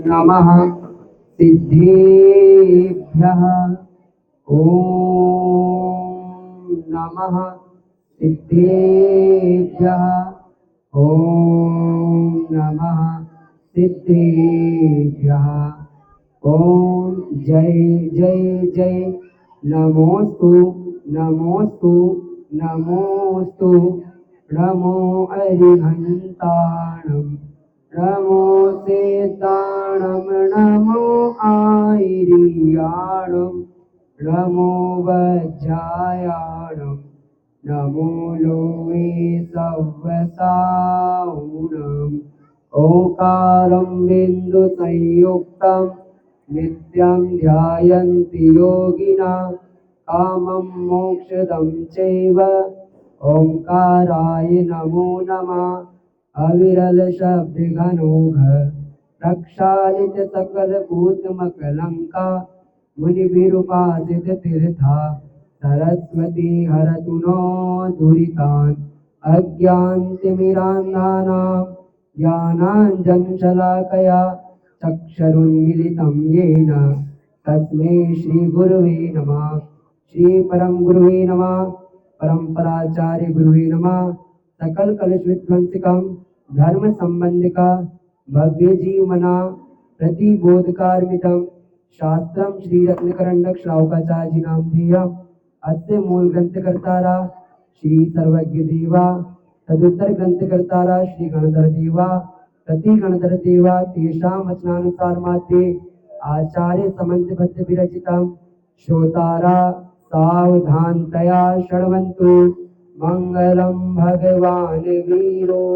नमः सिद्धेभ्यः। ॐ नमः सिद्धेभ्यः। ॐ नमः सिद्धेभ्यः। ॐ जय जय जय नमोस्तु नमोस्तु नमोस्तु नमो अरिहन्ताणं नमो सेताणं नमो आयिरियाणं नमो वज्रायाणं नमो लोवे सव्वसाऊणम् ओंकारं बिन्दुसंयुक्तं नित्यं ध्यायन्ति योगिना कामं मोक्षदं चैव ओंकाराय नमो नमः। अविरल शब्द घनोघ प्रक्षालित सकल भूतमकलंका मुनिभिरुपासित तीर्था सरस्वती हरतु नो दुरितान् अज्ञानतिमिरान्धानां ज्ञानाञ्जनशलाकया चक्षुरुन्मीलितं येन तस्मै श्रीगुरुवे नमः। श्रीपरम गुरुवे नमः। परम्पराचार्य गुरुवे नमः। सकल कलुष विध्वंसकं धर्म संबंधिका भव्य जीवमना प्रतिबोधकार्मितं शास्त्रं श्री रत्नकरण्डक श्रावकाचार्य नामधेयम् अस्य मूल ग्रंथकर्तारा श्री सर्वज्ञ देवा तदुत्तर ग्रंथकर्तारा श्री गणधर देवा प्रति गणधर देवा तेषां वचनानुसार माते आचार्य समन्त विरचितं श्रोतारा सावधानतया शृण्वन्तु। मंगलम भगवान वीरो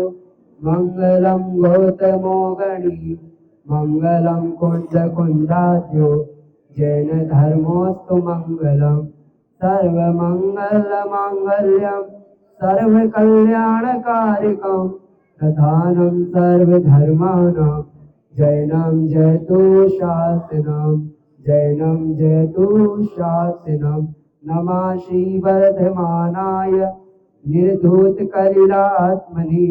मंगलम गौतमो गणी मंगलम कुंज कुंडाद्यो जैन धर्मोस्तु मंगलम सर्वमंगल मांगल्यम सर्वकल्याणकारिकं प्रधानं सर्वधर्माणां जैनं जयतु शासनं जैनं जयतु शासनं। नमः श्रीवर्धमानाय निर्धूतकलिलात्मनि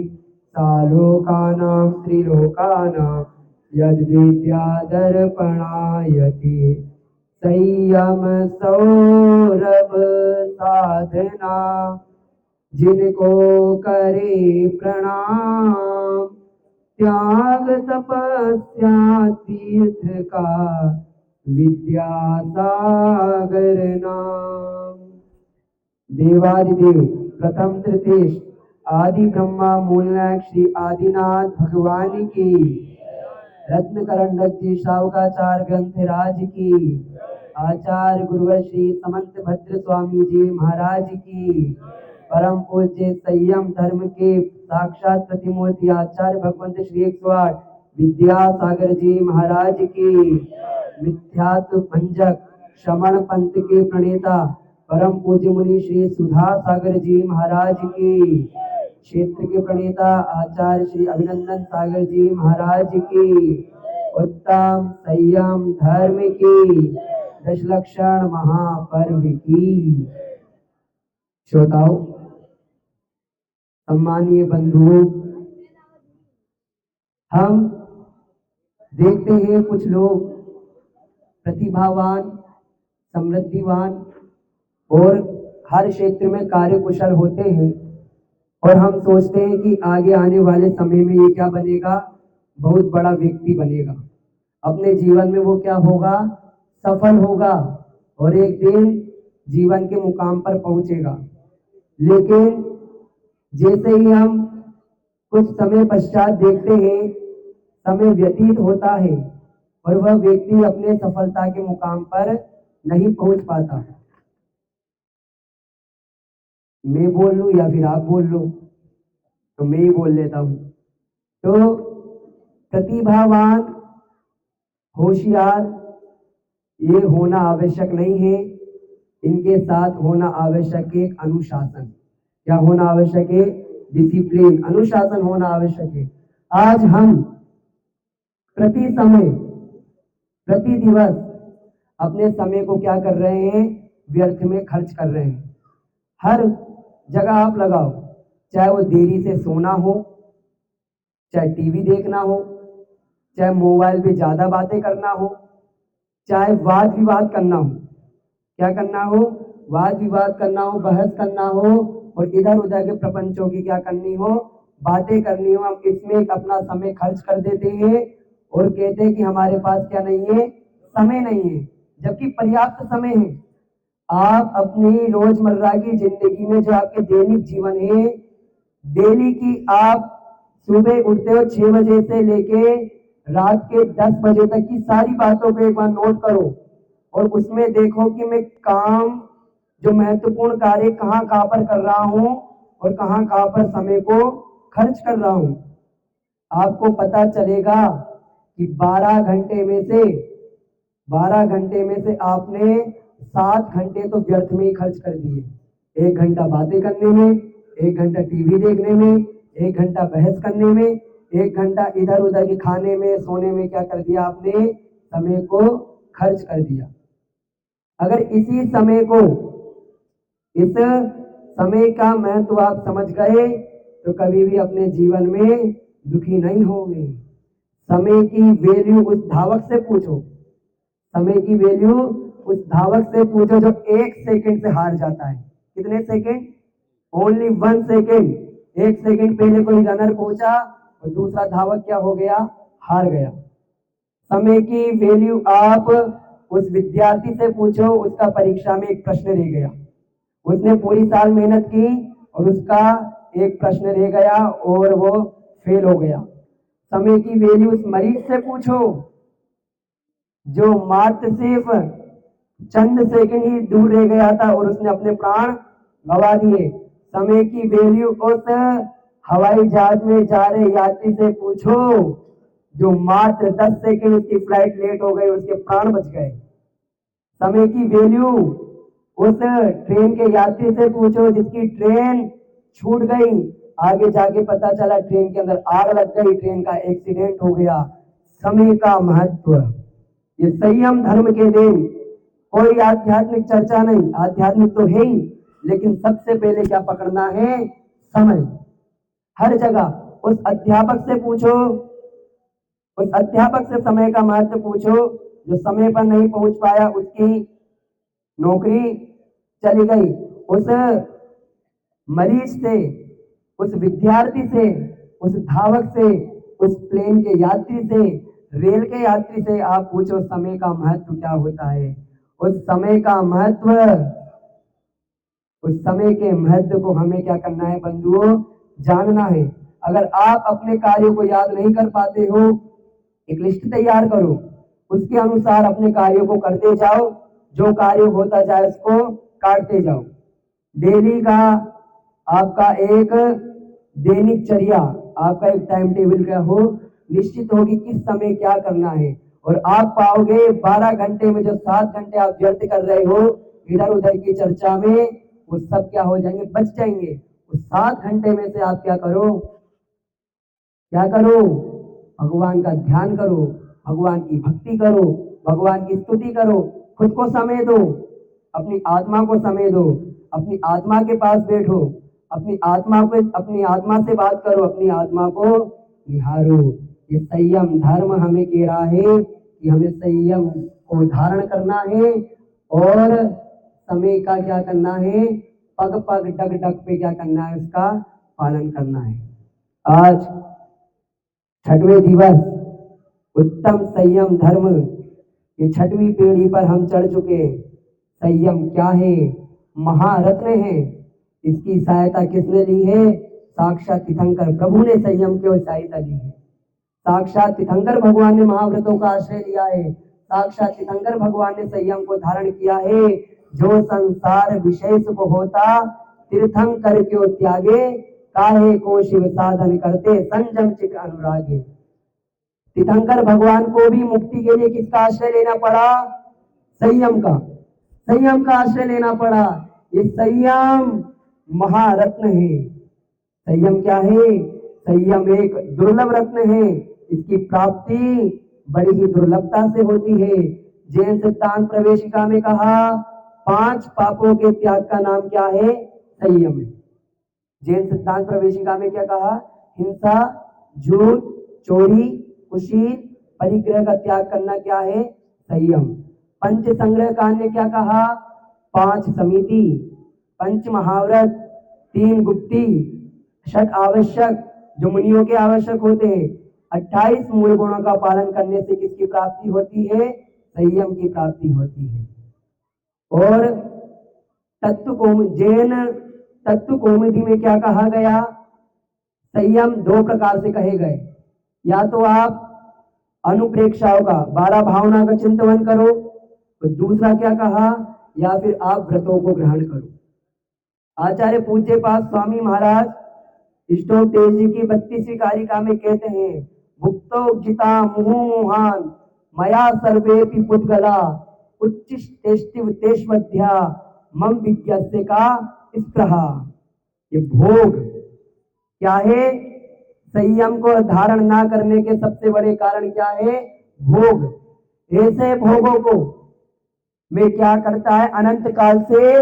सालोकानां त्रिलोकानां यद्विद्यादर्पणायति संयम सौरभ साधना जिनको करे प्रणाम त्याग तपस्या तीर्थ का विद्यासागर नाम। देवादिदेव प्रथम तृतीय आदि ब्रह्मा मूलनायक श्री आदिनाथ भगवान की रत्नकरण्डक जी श्रावकाचार्य ग्रंथराज की आचार्य गुरुवर श्री समंत भद्र स्वामी जी महाराज की परम पूज्य संयम धर्म के साक्षात प्रतिमूर्ति आचार्य भगवंत श्री 108 विद्यासागर जी महाराज की मिथ्यात्व भंजक श्रमण पंथ के प्रणेता परम पूज्य मुनि श्री सुधा सागर जी महाराज की क्षेत्र के प्रणेता आचार्य श्री अभिनंदन सागर जी महाराज की उत्तम संयम धर्म की दशलक्षण महापर्व की। श्रोताओं सम्मानीय बंधुओं, हम देखते हैं कुछ लोग प्रतिभावान समृद्धिवान और हर क्षेत्र में कार्यकुशल होते हैं और हम सोचते हैं कि आगे आने वाले समय में ये क्या बनेगा, बहुत बड़ा व्यक्ति बनेगा, अपने जीवन में वो क्या होगा, सफल होगा और एक दिन जीवन के मुकाम पर पहुंचेगा। लेकिन जैसे ही हम कुछ समय पश्चात देखते हैं समय व्यतीत होता है और वह व्यक्ति अपने सफलता के मुकाम पर नहीं पहुंच पाता। मैं बोल लूं या फिर आप बोल लो, तो मैं ही बोल लेता हूं। तो प्रतिभावान होशियार ये होना आवश्यक नहीं है, इनके साथ होना आवश्यक है अनुशासन। क्या होना आवश्यक है? डिसिप्लिन, अनुशासन होना आवश्यक है। आज हम प्रति समय प्रति दिवस अपने समय को क्या कर रहे हैं? व्यर्थ में खर्च कर रहे हैं। हर जगह आप लगाओ, चाहे वो देरी से सोना हो, चाहे टीवी देखना हो, चाहे मोबाइल पे ज्यादा बातें करना हो, चाहे वाद विवाद करना हो, क्या करना हो, वाद विवाद करना हो, बहस करना हो और इधर उधर के प्रपंचों की क्या करनी हो, बातें करनी हो, हम इसमें अपना समय खर्च कर देते हैं और कहते हैं कि हमारे पास क्या नहीं है, समय नहीं है, जबकि पर्याप्त समय है। आप अपनी रोजमर्रा की जिंदगी में जो आपके दैनिक जीवन है, डेली की आप सुबह उठते हो 6 बजे से लेके रात के 10 बजे तक की सारी बातों को एक बार नोट करो और उसमें देखो कि मैं काम जो महत्वपूर्ण कार्य कहाँ पर कर रहा हूँ और कहाँ पर समय को खर्च कर रहा हूँ। आपको पता चलेगा कि 12 घंटे में से आपने 7 घंटे तो व्यर्थ में ही खर्च कर दिए। 1 घंटा बातें करने में, 1 घंटा टीवी देखने में, 1 घंटा बहस करने में, 1 घंटा इधर उधर के खाने में, सोने में क्या कर दिया आपने, समय को खर्च कर दिया। अगर इस समय का महत्व आप समझ गए तो कभी भी अपने जीवन में दुखी नहीं होंगे। समय की वैल्यू उस धावक से पूछो, समय की वैल्यू उस धावक से पूछो जो 1 सेकंड से हार जाता है। कितने सेकंड? Only 1 second. 1 सेकंड पहले कोई रनर पहुंचा और दूसरा धावक क्या हो गया, हार गया। समय की वैल्यू आप उस विद्यार्थी से पूछो, उसका परीक्षा में एक प्रश्न रह गया, उसने पूरी साल मेहनत की और उसका एक प्रश्न रह गया और वो फेल हो गया। समय की वैल्यू उस मरीज से पूछो जो मात्र सिर्फ चंद सेकंड ही दूर रह गया था और उसने अपने प्राण गंवा दिए। समय की वैल्यू उस हवाई जहाज में जा रहे यात्री से पूछो जो मात्र 10 सेकंड उसकी फ्लाइट लेट हो गई, उसके प्राण बच गए। समय की वैल्यू उस ट्रेन के यात्री से पूछो जिसकी ट्रेन छूट गई, आगे जाके पता चला ट्रेन के अंदर आग लग गई, ट्रेन का एक्सीडेंट हो गया। समय का महत्व, ये संयम धर्म के दिन। कोई आध्यात्मिक चर्चा नहीं, आध्यात्मिक तो है ही, लेकिन सबसे पहले क्या पकड़ना है, समय। हर जगह उस अध्यापक से पूछो, उस अध्यापक से समय का महत्व पूछो जो समय पर नहीं पहुंच पाया, उसकी नौकरी चली गई। उस मरीज से, उस विद्यार्थी से, उस धावक से, उस प्लेन के यात्री से, रेल के यात्री से आप पूछो समय का महत्व क्या होता है। उस समय का महत्व, उस समय के महत्व को हमें क्या करना है बंधुओं, जानना है। अगर आप अपने कार्यों को याद नहीं कर पाते हो, एक लिस्ट तैयार करो, उसके अनुसार अपने कार्यों को करते जाओ, जो कार्य होता जाए उसको काटते जाओ। डेली का आपका एक दैनिक चर्या, आपका एक टाइम टेबल क्या हो, निश्चित होगी किस समय क्या करना है। और आप पाओगे 12 घंटे में जो 7 घंटे आप व्यर्थ कर रहे हो इधर उधर की चर्चा में, वो सब क्या हो जाएंगे, बच जाएंगे। उस 7 घंटे में से आप क्या करो, क्या करो, भगवान का ध्यान करो, भगवान की भक्ति करो, भगवान की स्तुति करो, खुद को समय दो, अपनी आत्मा को समय दो, अपनी आत्मा के पास बैठो, अपनी आत्मा से बात करो, अपनी आत्मा को निहारो। ये संयम धर्म हमें कह रहा है कि हमें संयम को धारण करना है और समय का क्या करना है, पग पग डग डग पे क्या करना है, उसका पालन करना है। आज 6वें दिवस उत्तम संयम धर्म, ये 6वीं पीढ़ी पर हम चढ़ चुके। संयम क्या है, महारत्न है। इसकी सहायता किसने ली है, साक्षात तीर्थंकर प्रभु ने संयम की सहायता ली है। साक्षात तीर्थंकर भगवान ने महाव्रतों का आश्रय लिया है, साक्षात तीर्थंकर भगवान ने संयम को धारण किया है। जो संसार विशेष को होता तीर्थंकर क्यों त्यागे, काहे को शिव साधन करते संयम चित अनुरागे। तीर्थंकर भगवान को भी मुक्ति के लिए किसका आश्रय लेना पड़ा, संयम का, संयम का आश्रय लेना पड़ा। ये संयम महारत्न है। संयम क्या है, संयम एक दुर्लभ रत्न है, इसकी प्राप्ति बड़ी ही दुर्लभता से होती है। जैन सिद्धांत प्रवेशिका में कहा 5 पापों के त्याग का नाम क्या है, संयम है। जैन सिद्धांत प्रवेशिका में क्या कहा, हिंसा, झूठ, चोरी, कुशील, परिग्रह का त्याग करना क्या है? संयम। पंच संग्रह कांड ने क्या कहा? 5 समिति, 5 महाव्रत, 3 गुप्ती, 6 आवश्यक जो मुनियों के आवश्यक होते हैं, 28 मूल गुणों का पालन करने से किसकी प्राप्ति होती है? संयम की प्राप्ति होती है। और जैन तत्व कौमुदी में क्या कहा गया? संयम 2 प्रकार से कहे गए, या तो आप अनुप्रेक्षाओं का 12 भावना का चिंतन करो, तो दूसरा क्या कहा? या फिर आप व्रतों को ग्रहण करो। आचार्य पूज्य पास स्वामी महाराज स्टोक तेज जी की 32वीं कारिका में कहते हैं, भुक्तो जिता मुहुमुहान मया सर्वेपि पुद्गला उच्चिष्टेष्टिवतेष्वध्या मम विज्ञस्य का स्प्रहा। ये भोग क्या है? संयम को धारण ना करने के सबसे बड़े कारण क्या है? भोग। ऐसे भोगों को मैं क्या करता है? अनंत काल से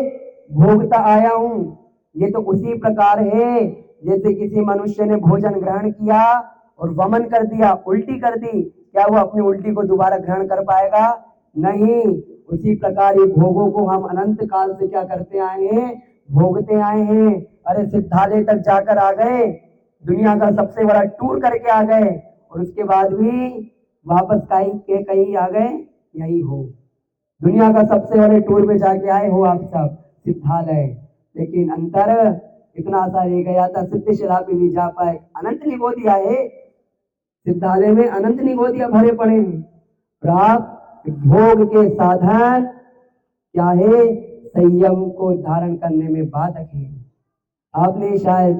भोगता आया हूं। ये तो उसी प्रकार है जैसे किसी मनुष्य ने भोजन ग्रहण किया और वमन कर दिया, उल्टी कर दी, क्या वो अपनी उल्टी को दोबारा ग्रहण कर पाएगा? नहीं। उसी प्रकार ये भोगों को हम अनंत काल से क्या करते आए हैं? भोगते आए हैं। अरे सिद्धालय तक जाकर आ गए, दुनिया का सबसे बड़ा टूर करके आ गए, और उसके बाद भी वापस कहीं आ गए, यही हो। दुनिया का सबसे बड़े टूर में जाके आए हो आप सब, सिद्धालय, लेकिन अंतर इतना सा रह गया था, सिद्धशिला भी नहीं जा पाए। अनंत निगोदिया है सिद्धालय में, अनंत निगोदिया भरे पड़े हैं। प्राप्त भोग के साधन क्या है? संयम को धारण करने में बाधक है। आपने शायद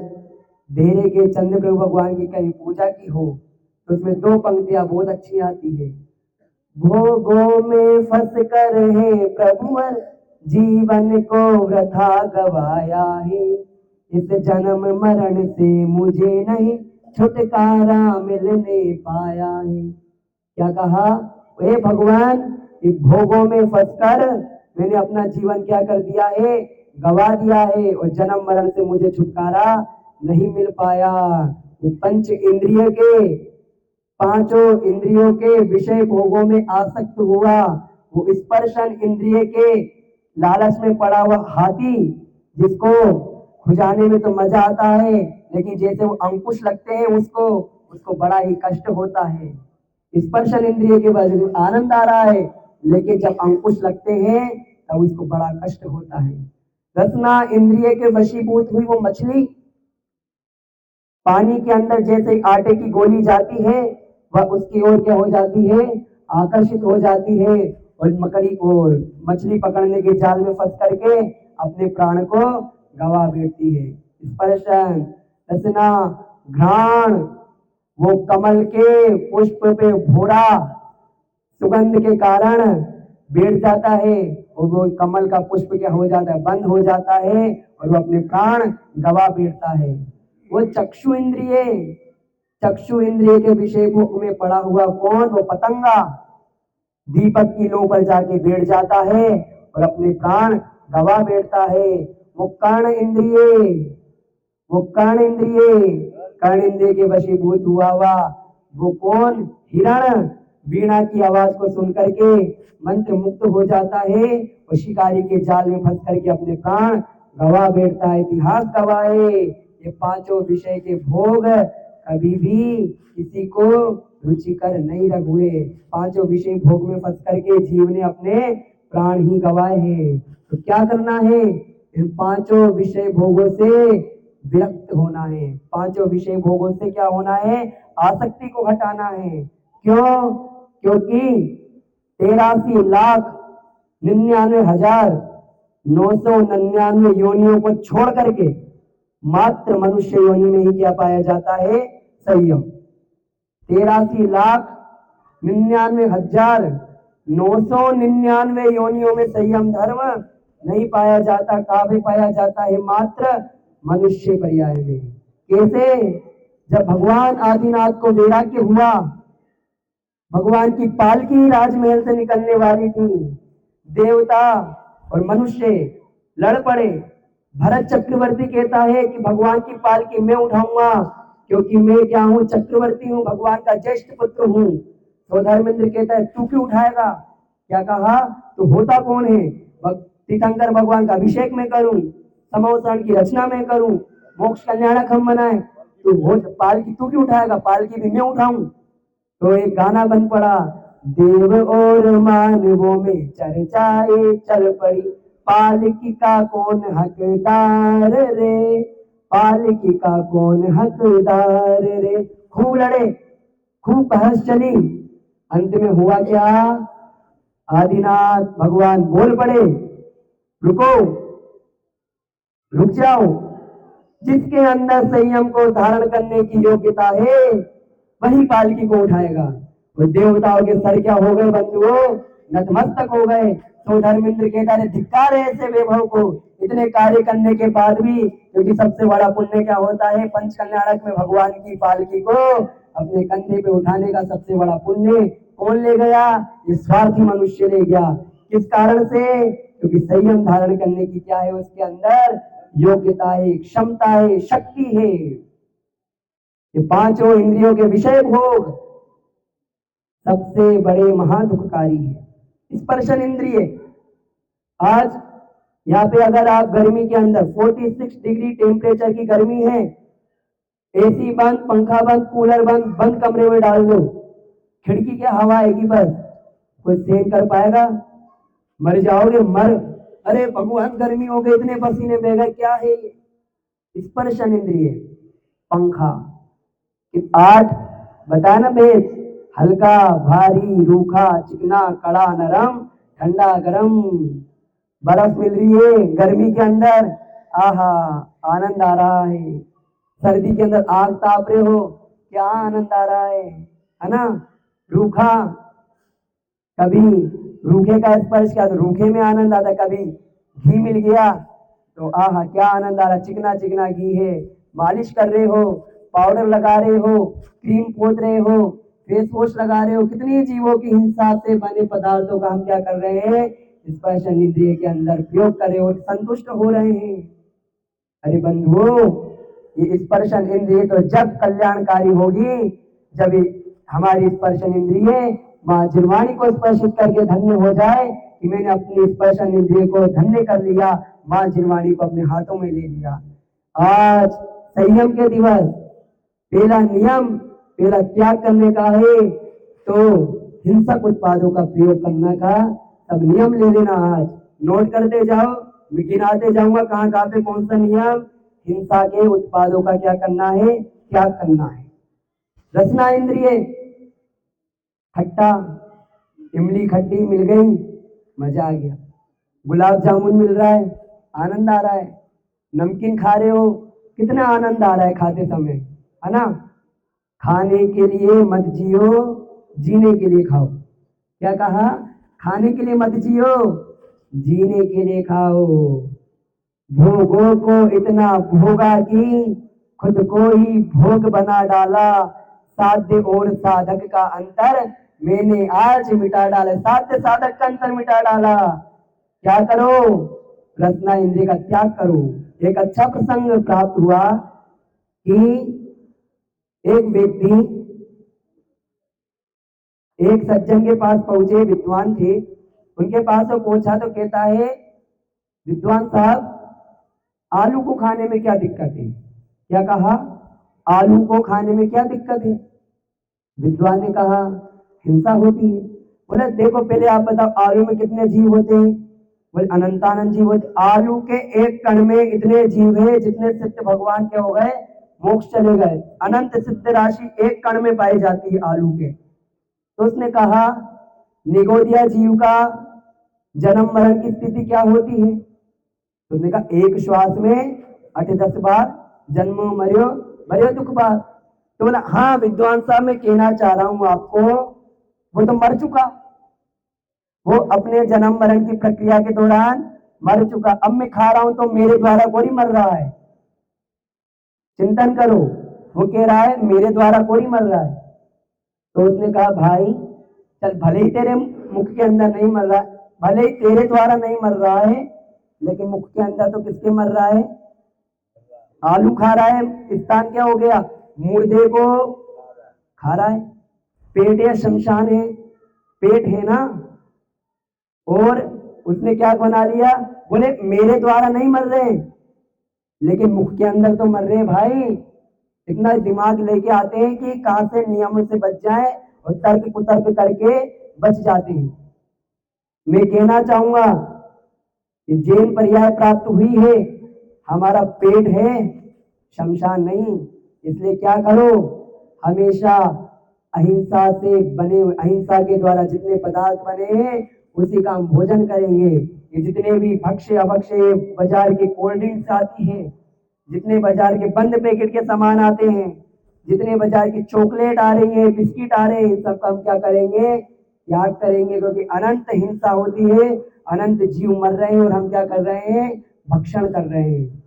धेरे के चंद्र प्रभु भगवान की कहीं पूजा की हो, तो उसमें 2 पंक्तियां बहुत अच्छी आती है। भोगों में फंस कर है प्रभुवर जीवन को वृथा गवाया है, इस जन्म मरण से मुझे नहीं छुटकारा मिलने पाया है। क्या कहा? हे भगवान, ये भोगों में फंसकर मैंने अपना जीवन क्या कर दिया है? गवा दिया है, और जन्म मरण से मुझे छुटकारा नहीं मिल पाया। वो पंच इंद्रिय के, 5 इंद्रियों के विषय भोगों में आसक्त हुआ, वो स्पर्शन इंद्रिय के लालच में पड़ा हुआ हाथी, जिसको खुजाने में तो मजा आता है, लेकिन जैसे वो अंकुश लगते हैं उसको बड़ा ही कष्ट होता है। स्पर्शन इंद्रिय के वजह से आनंद आ रहा है, लेकिन जब अंकुश लगते हैं तब उसको बड़ा कष्ट होता है। रसना इंद्रिय के वशीभूत हुई वो मछली, पानी के अंदर जैसे आटे की गोली जाती है, वह उसकी ओर क्या हो जाती है? आकर्षित हो जाती है, और मकड़ी को मछली पकड़ने के जाल में फंस करके अपने प्राण को गवा बैठती है। स्पर्शन, रसना, घ्राण, वो कमल के पुष्प पे भूरा सुगंध के कारण बैठ जाता है, और वो कमल का पुष्प क्या हो जाता है? बंद हो जाता है, और वो अपने प्राण गवा बैठता है। वो चक्षु इंद्रिय, चक्षु इंद्रिय के विषय भोग में पड़ा हुआ कौन? वो पतंगा दीपक की लो पर जाके बैठ जाता है और अपने प्राण गवा बैठता है। वो कर्ण इंद्रिय, वो कर्ण इंद्रिय, कर्ण इंद्रिय के वशीभूत हुआ वो कौन? हिरण वीणा की आवाज को सुन करके मंत्र मुक्त हो जाता है, और शिकारी के जाल में फंस करके अपने प्राण गवा बैठता है। इतिहास गवाए ये 5 विषय के भोग कभी भी किसी को रुचिकर नहीं हुए। 5 विषय भोग में फंस करके जीव ने अपने प्राण ही गवाए हैं। तो क्या करना है? इन 5 विषय भोगों से विरक्त होना है। 5 विषय भोगों से क्या होना है? आसक्ति को हटाना है। क्यों? क्योंकि 83,99,999 योनियों को छोड़ करके मात्र मनुष्य योनि में ही क्या पाया जाता है? संयम। 83,99,999 योनियों में संयम धर्म नहीं पाया जाता। कहाँ पे पाया जाता है? मात्र मनुष्य पर्याय में। कैसे? जब भगवान आदिनाथ को वैराग्य हुआ, भगवान की पालकी राजमहल से निकलने वाली थी, देवता और मनुष्य लड़ पड़े। भरत चक्रवर्ती कहता है कि भगवान की पालकी मैं उठाऊंगा, क्योंकि मैं क्या हूं? चक्रवर्ती हूं, भगवान का ज्येष्ठ पुत्र हूं। तो धर्मेंद्र कहता है तू क्यों उठाएगा? क्या कहा? तो होता कौन है? तीर्थंकर भगवान का अभिषेक में करूं, समोसरण की रचना में करूं, मोक्ष कल्याणक हम बनाए, तो वो पालकी तू क्यों उठाएगा? पालकी भी मैं उठाऊं। तो एक गाना बन पड़ा, देव और मानवों में चर्चाएं चल पड़ी, पालकी का कौन हकदार रे, पालकी का कौन हकदार रे। खूब लड़े, खूब बहस चली, अंत में हुआ क्या? आदिनाथ भगवान बोल पड़े, रुको, रुक जाओ, जिसके अंदर संयम को धारण करने की योग्यता है वही पालकी को उठाएगा। वो देवताओं के सर क्या हो गए बंधुओं? नतमस्तक हो गए। तो धर्मेंद्र कहता है धिक्कार है ऐसे वैभव को, इतने कार्य करने के बाद भी, क्योंकि सबसे बड़ा पुण्य क्या होता है? पंच कल्याणक में भगवान की पालकी को अपने कंधे पे उठाने का सबसे बड़ा पुण्य कौन ले गया? ये स्वार्थी मनुष्य ले गया। किस कारण से? क्योंकि संयम धारण करने की क्या है उसके अंदर? योग्यता है, क्षमता है, शक्ति है। ये पांचों इंद्रियों के विषय भोग सबसे बड़े महादुखकारी है। स्पर्शन इंद्रिय, आज यहाँ पे अगर आप गर्मी के अंदर 46 डिग्री टेम्परेचर की गर्मी है, एसी बंद, पंखा बंद, कूलर बंद, बंद कमरे में डाल दो, खिड़की क्या हवा आएगी बस, कोई सहन कर पाएगा? मर जाओगे, मर। अरे भगवान गर्मी हो गई, इतने पसीने बह गए, क्या है ये? स्पर्शन इंद्रिय। पंखा 8 बताया ना भेद, हल्का, भारी, रूखा, चिकना, कड़ा, नरम, ठंडा, गरम। बर्फ मिल रही है गर्मी के अंदर, आहा आनंद आ रहा है। सर्दी के अंदर आग ताप रहे हो, क्या आनंद आ रहा है ना? रूखा, कभी रूखे का स्पर्श किया तो रूखे में आनंद आता, कभी घी मिल गया तो आहा क्या आनंद आ रहा। चिकना चिकना घी है, मालिश कर रहे हो, पाउडर लगा रहे हो, क्रीम पोत रहे हो, फेस वॉश लगा रहे हो, कितनी जीवों की हिंसा से बने पदार्थों का हम क्या कर रहे हैं? स्पर्शन इंद्रिय के अंदर प्रयोग कर रहे हो, संतुष्ट हो रहे हैं। अरे बंधुओं, ये स्पर्शन इंद्रिय तो जब कल्याणकारी होगी जब हमारी स्पर्शन इंद्रिय मां जिनवाणी को स्पर्शित करके धन्य हो जाए कि मैंने अपनी स्पर्शन इंद्रिय को धन्य कर लिया, मां जिनवाणी को अपने हाथों में ले लिया। आज संयम के दिवस, पहला नियम, पहला त्याग करने का है तो हिंसक उत्पादों का प्रयोग करने का सब नियम ले लेना। आज नोट करते जाओ, मैं गिनाते जाऊंगा कहां कहां पे कौन सा नियम। हिंसा के उत्पादों का क्या करना है? त्याग करना है। रसना इंद्रिय, खट्टा, इमली खट्टी मिल गई, मजा आ गया। गुलाब जामुन मिल रहा है, आनंद आ रहा है। नमकीन खा रहे हो, कितना आनंद आ रहा है खाते समय, है ना? खाने के लिए मत जियो, जीने के लिए खाओ। क्या कहा? खाने के लिए मत जियो, जीने के लिए खाओ। भोगों को इतना भोगा कि खुद को ही भोग बना डाला, साध्य और साधक का अंतर मैंने आज मिटा डाला। साध्य साधक का अंतर मिटा डाला। क्या करो? रसना इंद्रिय का त्याग करो। एक अच्छा प्रसंग प्राप्त हुआ कि एक व्यक्ति एक सज्जन के पास पहुंचे, विद्वान थे, उनके पास वो पहुंचा तो कहता है विद्वान साहब आलू को खाने में क्या दिक्कत है? क्या कहा? आलू को खाने में क्या दिक्कत है? विद्वान ने कहा हिंसा होती है। बोले देखो पहले आप बताओ आलू में कितने जीव होते हैं? बोले अनंतानंद जीव होते। आलू के एक कण में इतने जीव है जितने सिद्ध भगवान के हो गए, मोक्ष चले गए। अनंत सिद्ध राशि एक कण में पाई जाती है आलू के। तो उसने कहा निगोदिया जीव का जन्म मरण की स्थिति क्या होती है? तो उसने कहा एक श्वास में 8-10 बार जन्मो मरियो, मरियो दुख बार। तो बोला हाँ विद्वान साहब मैं कहना चाह रहा हूं आपको, वो तो मर चुका, वो अपने जन्म मरण की प्रक्रिया के दौरान मर चुका। अब मैं खा रहा हूं तो मेरे द्वारा कोई मर रहा है। चिंतन करो, वो कह रहा है मेरे द्वारा कोई मर रहा है। तो उसने कहा भाई चल भले ही तेरे मुख के अंदर नहीं मर रहा, भले ही तेरे द्वारा नहीं मर रहा है, लेकिन मुख के अंदर तो किसके मर रहा है? आलू खा रहा है, स्थान क्या हो गया? मुर्दे को खा रहा है। पेट या शमशान है? पेट है ना। और उसने क्या बना लिया, बोले मेरे द्वारा नहीं मर रहे, लेकिन मुख के अंदर तो मर रहे हैं भाई। इतना दिमाग लेके आते हैं कि कहां से नियमों से बच जाए और तर्क कुतर्क करके बच जाते हैं। मैं कहना चाहूंगा कि जैन पर्याय प्राप्त हुई है, हमारा पेट है, शमशान नहीं। इसलिए क्या करो, हमेशा अहिंसा से बने, अहिंसा के द्वारा जितने पदार्थ बने हैं उसी का हम भोजन करेंगे। ये जितने भी भक्ष्य अभक्ष्य बाजार की कोल्ड ड्रिंक्स आती है, जितने बाजार के बंद पैकेट के सामान आते हैं, जितने बाजार की चॉकलेट आ रही है, बिस्किट आ रहे हैं, सबका हम क्या करेंगे, त्याग करेंगे। क्योंकि अनंत हिंसा होती है, अनंत जीव मर रहे हैं और हम क्या कर रहे हैं, भक्षण कर रहे हैं।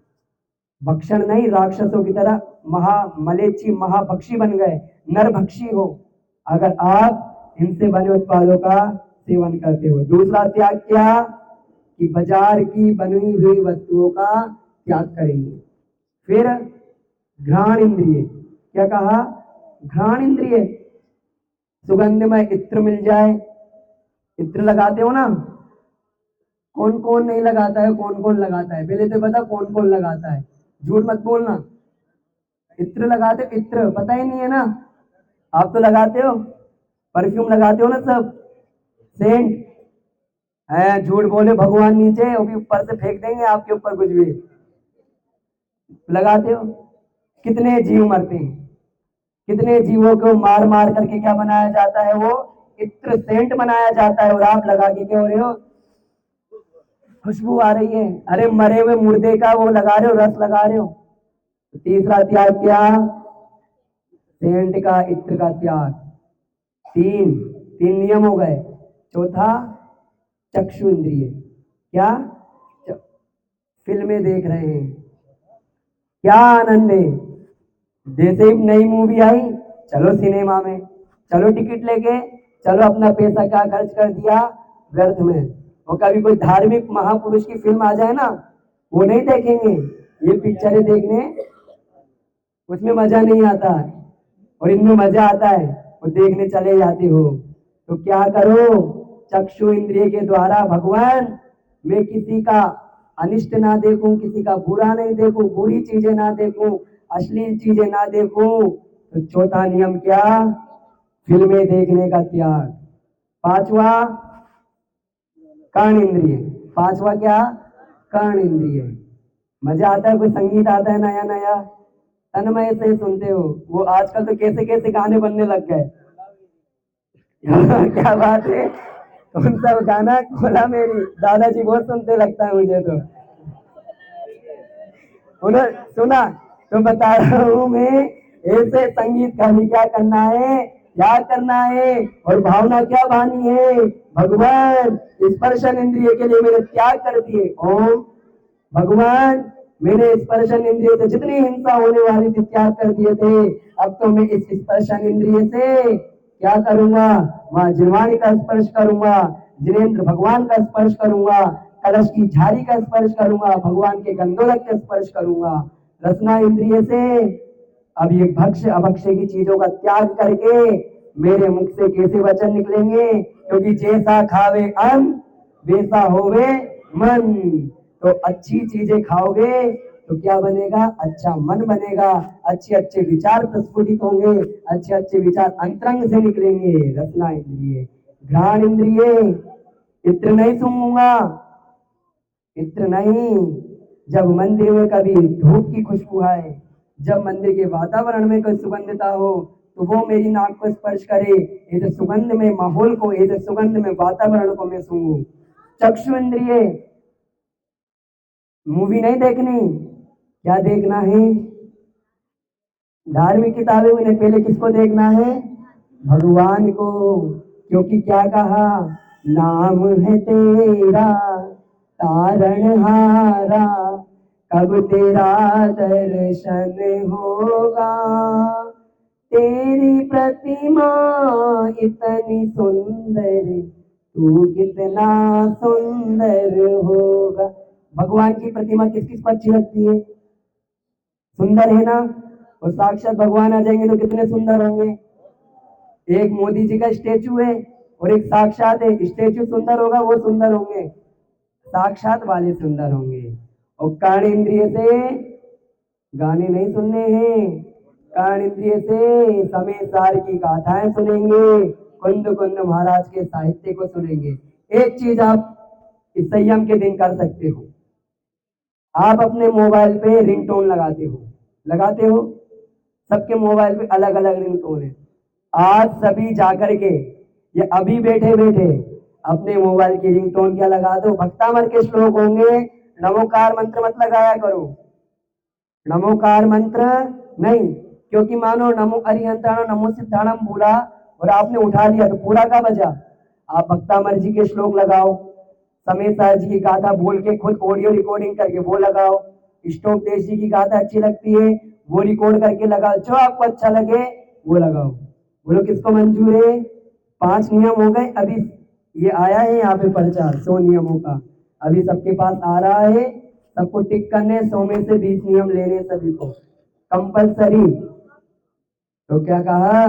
भक्षण नहीं, राक्षसों की तरह महामलेच्छी महाभक्षी बन गए, नरभक्षी हो अगर आप इनसे बने उत्पादों का सेवन करते हो। दूसरा त्याग क्या, कि बाजार की बनी हुई वस्तुओं का त्याग करेंगे। फिर घ्राण इंद्रिय, क्या कहा, घ्राण इंद्रिय, सुगंधमय इत्र मिल जाए, इत्र लगाते हो ना, कौन कौन नहीं लगाता है, कौन कौन लगाता है, पहले तो बता कौन कौन लगाता है, झूठ मत बोलना। इत्र लगाते हो, इत्र पता ही नहीं है ना, आप तो लगाते हो, परफ्यूम लगाते हो ना सब, सेंट है, झूठ बोले भगवान नीचे वो भी ऊपर से फेंक देंगे आपके ऊपर कुछ भी लगाते हो। कितने जीव मरते हैं, कितने जीवों को मार मार करके क्या बनाया जाता है, वो इत्र सेंट बनाया जाता है, और आप लगा के क्या हो रहे हो, खुशबू आ रही है। अरे मरे हुए मुर्दे का वो लगा रहे हो, रस लगा रहे हो। तो तीसरा त्याग क्या, सेंट का इत्र का त्याग। तीन तीन नियम हो गए। चौथा चक्षु इंद्रिय, क्या, फिल्में देख रहे हैं, क्या आनंद है, जैसे ही नई मूवी आई चलो सिनेमा में, चलो टिकट लेके, चलो अपना पैसा क्या खर्च कर दिया व्यर्थ में। और कभी कोई धार्मिक महापुरुष की फिल्म आ जाए ना, वो नहीं देखेंगे, ये पिक्चरें देखने उसमें मजा नहीं आता है, और इनमें मजा आता है, वो देखने चले जाते हो। तो क्या करो, चक्षु इंद्रिय के द्वारा भगवान मैं किसी का अनिष्ट ना देखूं, किसी का बुरा नहीं देखूं, बुरी चीजें ना देखूं, अश्लील चीजें ना देखूं। तो चौथा नियम क्या, फिल्में देखने का त्याग। पांचवा कर्ण इंद्रिय, पांचवा क्या, कर्ण इंद्रिय। मजा आता है, कोई संगीत आता है नया नया, तन्मय से सुनते हो। वो आजकल तो कैसे कैसे गाने बनने लग गए क्या बात है, कौन सा गाना खोला, मेरी दादाजी बहुत सुनते लगता है मुझे तो, उन्होंने सुना तो बता रहा हूँ मैं। ऐसे संगीत का भी क्या करना है, क्या करना है, और भावना क्या बानी है, भगवान स्पर्शन इंद्रिय के लिए मैंने त्याग कर दिए। ओम भगवान मैंने स्पर्शन इंद्रिय से जितनी हिंसा होने वाली थी त्याग कर दिए थे, अब तो मैं इस स्पर्शन इंद्रिय से क्या करूंगा, वहां जिह्वानी का स्पर्श करूंगा, जिनेन्द्र भगवान का स्पर्श करूंगा, कलश की झाड़ी का स्पर्श करूंगा, भगवान के गंधोदक का स्पर्श करूंगा। रसना इंद्रिय से अब ये भक्ष्य अभक्ष्य की चीजों का त्याग करके मेरे मुख से कैसे वचन निकलेंगे, क्योंकि जैसा खावे अन्न वैसा होवे मन। तो अच्छी चीजें खाओगे तो क्या बनेगा, अच्छा मन बनेगा, अच्छे अच्छे विचार प्रस्फुटित होंगे, अच्छे अच्छे विचार अंतरंग से निकलेंगे। रसना इंद्रिय, घ्राण इंद्रिय, इत्र नहीं सूंघूंगा, इत्र नहीं। जब मंदिर में कभी धूप की खुशबू आए, जब मंदिर के वातावरण में कोई सुगंधता हो, तो वो मेरी नाक को स्पर्श करे, इस सुगंध में माहौल को, इस सुगंध में वातावरण को मैं सूंघूं। चक्षु इंद्रिय, मूवी नहीं देखनी, क्या देखना है, धार्मिक किताबें में पहले किसको देखना है, भगवान को। क्योंकि क्या कहा, नाम है तेरा तारणहारा, कब तेरा दर्शन होगा, तेरी प्रतिमा इतनी सुंदर, तू कितना सुंदर होगा। भगवान की प्रतिमा किस किस को अच्छी लगती है, सुंदर है ना, और साक्षात भगवान आ जाएंगे तो कितने सुंदर होंगे। एक मोदी जी का स्टेचू है और एक साक्षात है। स्टेचू सुंदर होगा, वो सुंदर होंगे, साक्षात वाले सुंदर होंगे। और कर्ण इंद्रिय से गाने नहीं सुनने हैं, कर्ण इंद्रिय से समय सार की गाथाएं सुनेंगे, कुंद कुंद महाराज के साहित्य को सुनेंगे। एक चीज आप इस संयम के दिन कर सकते हो, आप अपने मोबाइल पे रिंगटोन लगाते हो, सबके मोबाइल पे अलग अलग रिंगटोन है। आज सभी जाकर के ये अभी बैठे बैठे अपने मोबाइल की रिंगटोन क्या लगा दो, भक्तामर के श्लोक होंगे, नमोकार मंत्र मत लगाया करो, नमोकार मंत्र नहीं, क्योंकि मानो नमो अरिहंताणम नमो सिद्धाणम बोला और आपने उठा लिया तो पूरा का बजा। आप भक्तामर जी के श्लोक लगाओ, समय सार जी की गाथा बोल के खुद ऑडियो रिकॉर्डिंग करके वो लगाओ, स्टोक देश जी की गाथा अच्छी लगती है वो रिकॉर्ड करके लगाओ, जो आपको अच्छा लगे वो लगाओ। बोलो किसको मंजूर है? 5 नियम हो गए। अभी ये आया है यहाँ पे पर्चा 100 नियमों का, अभी सबके पास आ रहा है, सबको टिक करने, 100 में से 20 नियम लेने सभी को कंपलसरी। तो क्या कहा,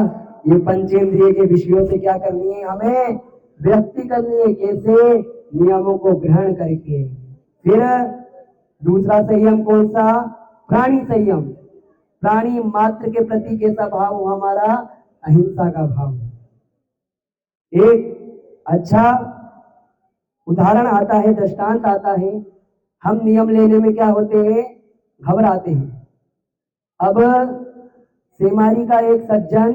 ये पंचेंद्रिय के विषयों से क्या करनी है, हमें व्यक्ति करनी है, कैसे? नियमों को ग्रहण करके। फिर दूसरा संयम कौन सा? प्राणी संयम। प्राणी मात्र के प्रति कैसा भाव हो हमारा? अहिंसा का भाव। एक अच्छा उदाहरण आता है, दृष्टांत आता है, हम नियम लेने में क्या होते हैं, घबराते हैं। अब सेमारी का एक सज्जन,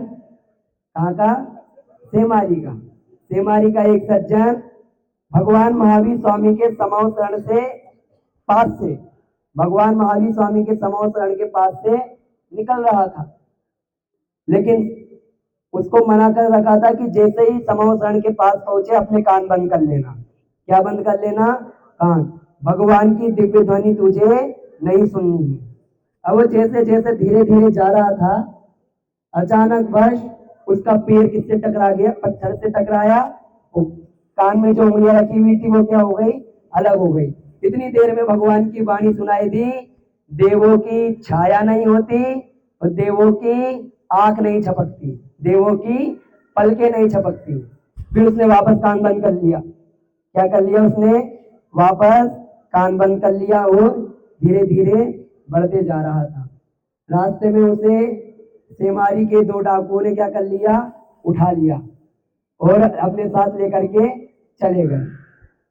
कहाँ का? सेमारी का एक सज्जन भगवान महावीर स्वामी के समाव शरण से पास से, भगवान महावीर स्वामी के समाव शरण के पास से निकल रहा था, लेकिन उसको मना कर रखा था कि जैसे ही समाव शरण के पास पहुंचे अपने कान बंद कर लेना। क्या बंद कर लेना? कान। भगवान की दिव्य ध्वनि तुझे नहीं सुननी है। अब वो जैसे जैसे धीरे धीरे जा रहा था, अचानक वश उसका पैर किससे टकरा गया? पत्थर से टकराया। कान में जो उंगलियां रखी हुई थी वो क्या हो गई? अलग हो गई। इतनी देर में भगवान की वाणी सुनाई दी, देवों की छाया नहीं होती और देवों की आंख नहीं झपकती, देवों की पलकें नहीं झपकती। फिर उसने वापस कान बंद कर लिया। क्या कर लिया उसने? वापस कान बंद कर लिया और धीरे धीरे बढ़ते जा रहा था। रास्ते में उसे सेमारी के 2 डाकुओं ने क्या कर लिया? उठा लिया और अपने साथ लेकर के चले गए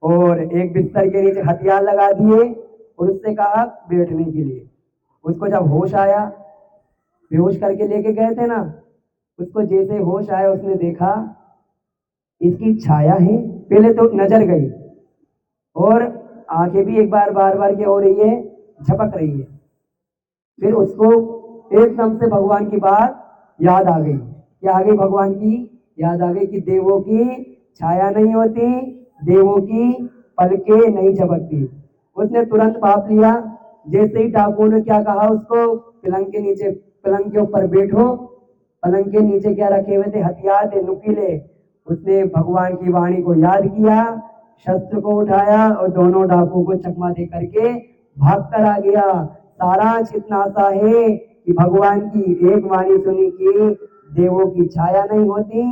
और एक बिस्तर के नीचे हथियार लगा दिए और उससे कहा बैठने के लिए। उसको जब होश आया, बेहोश करके लेके गए थे ना, उसको जैसे होश आया उसने देखा इसकी छाया है, पहले तो नजर गई और आंखें भी एक बार बार बार क्या हो रही है? झपक रही है। फिर उसको एकदम से भगवान की बात याद आ गई। क्या आ गई? भगवान की याद आ गई कि देवों की छाया नहीं होती, देवों की पलकें नहीं झपकती। उसने तुरंत भाप लिया। जैसे ही डाकुओं ने क्या कहा उसको, पलंग के नीचे, पलंग के ऊपर बैठो, पलंग के नीचे क्या रखे हुए थे? हथियार थे नुकीले। उसने भगवान की वाणी को याद किया, शस्त्र को उठाया और दोनों डाकुओं को चकमा दे करके भाग कर आ गया। सारांश इतना सा है कि भगवान की एक वाणी सुनी कि देवों की छाया नहीं होती,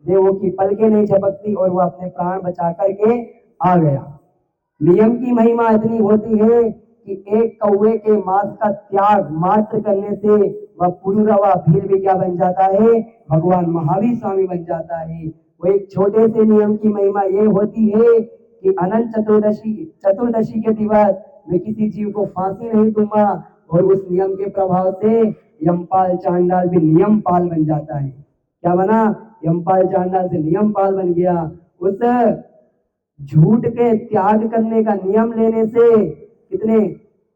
देवों की पलकें नहीं झपकती, और वो अपने प्राण बचा करके आ गया। नियम की महिमा इतनी होती है कि एक कौवे के मांस का त्याग मात्र करने से वह पुरुरवा भील भी क्या बन जाता है? भगवान महावीर स्वामी बन जाता है। वो एक छोटे से नियम की महिमा ये होती है कि अनंत चतुर्दशी के दिवस मैं किसी जीव को फांसी नहीं दूंगा, और उस नियम के प्रभाव से यमपाल चांडाल भी नियमपाल बन जाता है। क्या बना? यमपाल चांडाल से नियमपाल बन गया। उस झूठ के त्याग करने का नियम लेने से कितने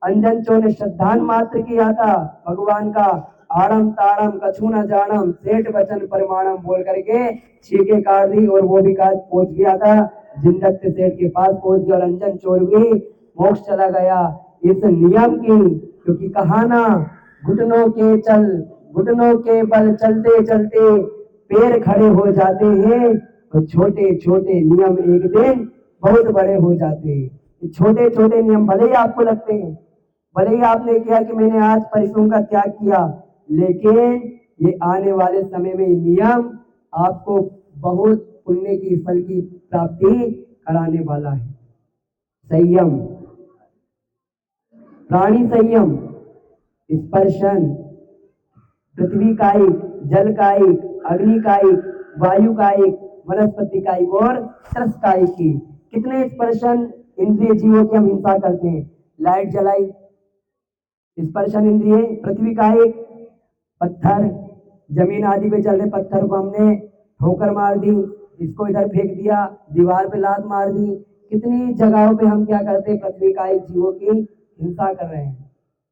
अंजन चो ने श्रद्धान मात्र किया था भगवान का, आड़म ताड़म कछु न जानम सेठ वचन परमाणम बोल करके छीके काट दी और वो भी पहुंच गया था जिंदत सेठ के पास पहुंच गया और अंजन चोर भी मोक्ष चला गया इस नियम की। क्योंकि कहा ना, घुटनों के बल चलते चलते पैर खड़े हो जाते हैं, तो छोटे छोटे नियम एक दिन बहुत बड़े हो जाते हैं। छोटे छोटे नियम भले ही आपको लगते हैं, भले ही आपने किया कि मैंने आज परिश्रम का त्याग किया, लेकिन ये आने वाले समय में नियम आपको बहुत पुण्य की फल की प्राप्ति कराने वाला है। संयम, प्राणी संयम, स्पर्शन, पृथ्वी का एक, जल का एक, अग्नि का एक, वायु का एक, वनस्पति का एक और तरस का एक की। कितने स्पर्शन इंद्रिय जीवों की हम हिंसा करते हैं। लाइट जलाई, स्पर्शन इंद्रिय, पृथ्वी का एक, पत्थर, जमीन आदि पे चल रहे पत्थर को हमने ठोकर मार दी, इसको इधर फेंक दिया, दीवार पे लात मार दी। कितनी जगहों पे हम क्या करते हैं, पृथ्वी का एक जीवों की हिंसा कर रहे हैं।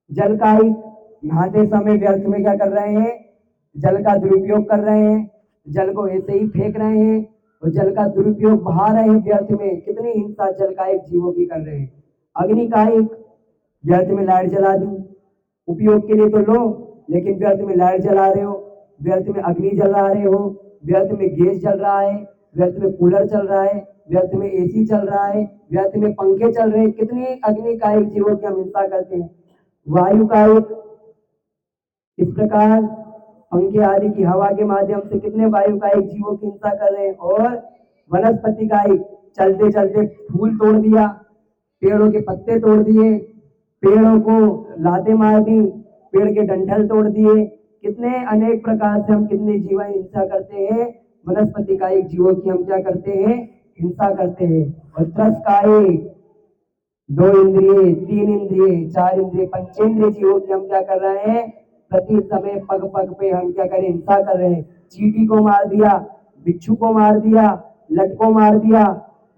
जल का एक, नहाते समय व्यर्थ में क्या कर रहे हैं, जल का दुरुपयोग कर रहे हैं, जल को ऐसे ही फेंक रहे हैं और जल का दुरुपयोग बहा रहे हैं व्यर्थ में। कितनी हिंसा जल का एक जीवों की कर रहे हैं। अग्नि का एक, व्यर्थ में लाइट जला दी, उपयोग के लिए तो लो, लेकिन व्यर्थ में लाइट जला रहे हो, व्यर्थ में अग्नि जला रहे हो, व्यर्थ में गैस जल रहा है, व्यर्थ में कूलर चल रहा है, व्यर्थ में एसी चल रहा है, व्यर्थ में पंखे चल रहे हैं। कितनी अग्नि का एक जीवों की हम हिंसा करते हैं। वायु का एक, इस प्रकार पंखे आदि की हवा के माध्यम से कितने वायु का एक जीवों की हिंसा कर रहे हैं। और वनस्पति का एक, चलते चलते फूल तोड़ दिया, पेड़ों के पत्ते तोड़ दिए, पेड़ों को लाते मार दी, पेड़ के डंठल तोड़ दिए। कितने अनेक प्रकार से हम कितने जीव हिंसा करते हैं। वनस्पति का एक जीवों की हम क्या करते हैं, हिंसा करते हैं। और त्रस का एक, 2 इंद्रिय, 3 इंद्रिय, 4 इंद्रिय, पंचेंद्रिय जीवों की हम क्या कर रहे हैं, प्रति समय पग पग पे हम क्या करें, हिंसा कर रहे हैं। चींटी को मार दिया, बिच्छू को मार दिया, लट को मार दिया।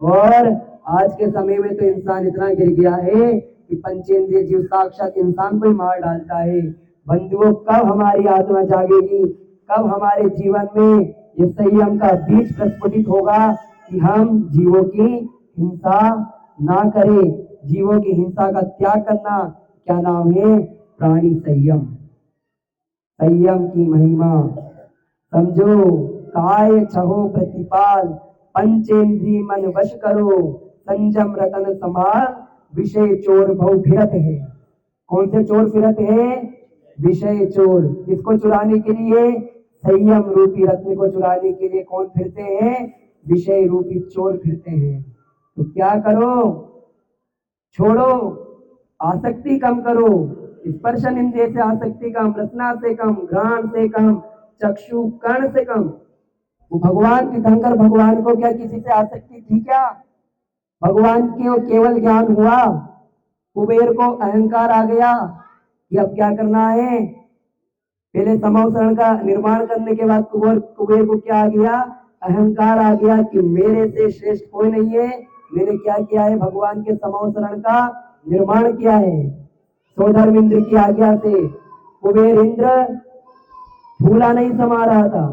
और आज के समय में तो इंसान इतना गिर गया है कि पंचेंद्रिय जीव साक्षात इंसान को ही मार डालता है। बंधुओं, कब हमारी आत्मा जागेगी, कब हमारे जीवन में ये संयम का बीज प्रस्फुटित होगा कि हम जीवों की हिंसा ना करें। जीवों की हिंसा का त्याग करना क्या नाम है, प्राणी संयम। संयम की महिमा समझो। काय छहो प्रतिपाल, पंचेंद्री मन वश करो, संयम रतन संभाल, विषय चोर बहु फिरत है। कौन से चोर फिरत है, विषय चोर। किसको चुराने के लिए, संयम रूपी रत्न को चुराने के लिए कौन फिरते हैं, विषय रूपी चोर फिरते हैं। तो क्या करो, छोड़ो, आसक्ति कम करो। स्पर्शन इंद्रिय से आसक्ति कम, रसना से कम, घ्राण से कम, चक्षु कर्ण से कम। वो भगवान तीर्थंकर भगवान को क्या किसी से आसक्ति थी क्या, भगवान को केवल ज्ञान हुआ। कुबेर को अहंकार आ गया कि अब क्या करना है। पहले समवसरण का निर्माण करने के बाद कुबेर को क्या आ गया, अहंकार आ गया कि मेरे से श्रेष्ठ कोई नहीं है। मैंने क्या किया है, भगवान के समवसरण का निर्माण किया है। सोधर्म इंद्र की आज्ञा से कुबेर इंद्र फूला नहीं समा रहा था।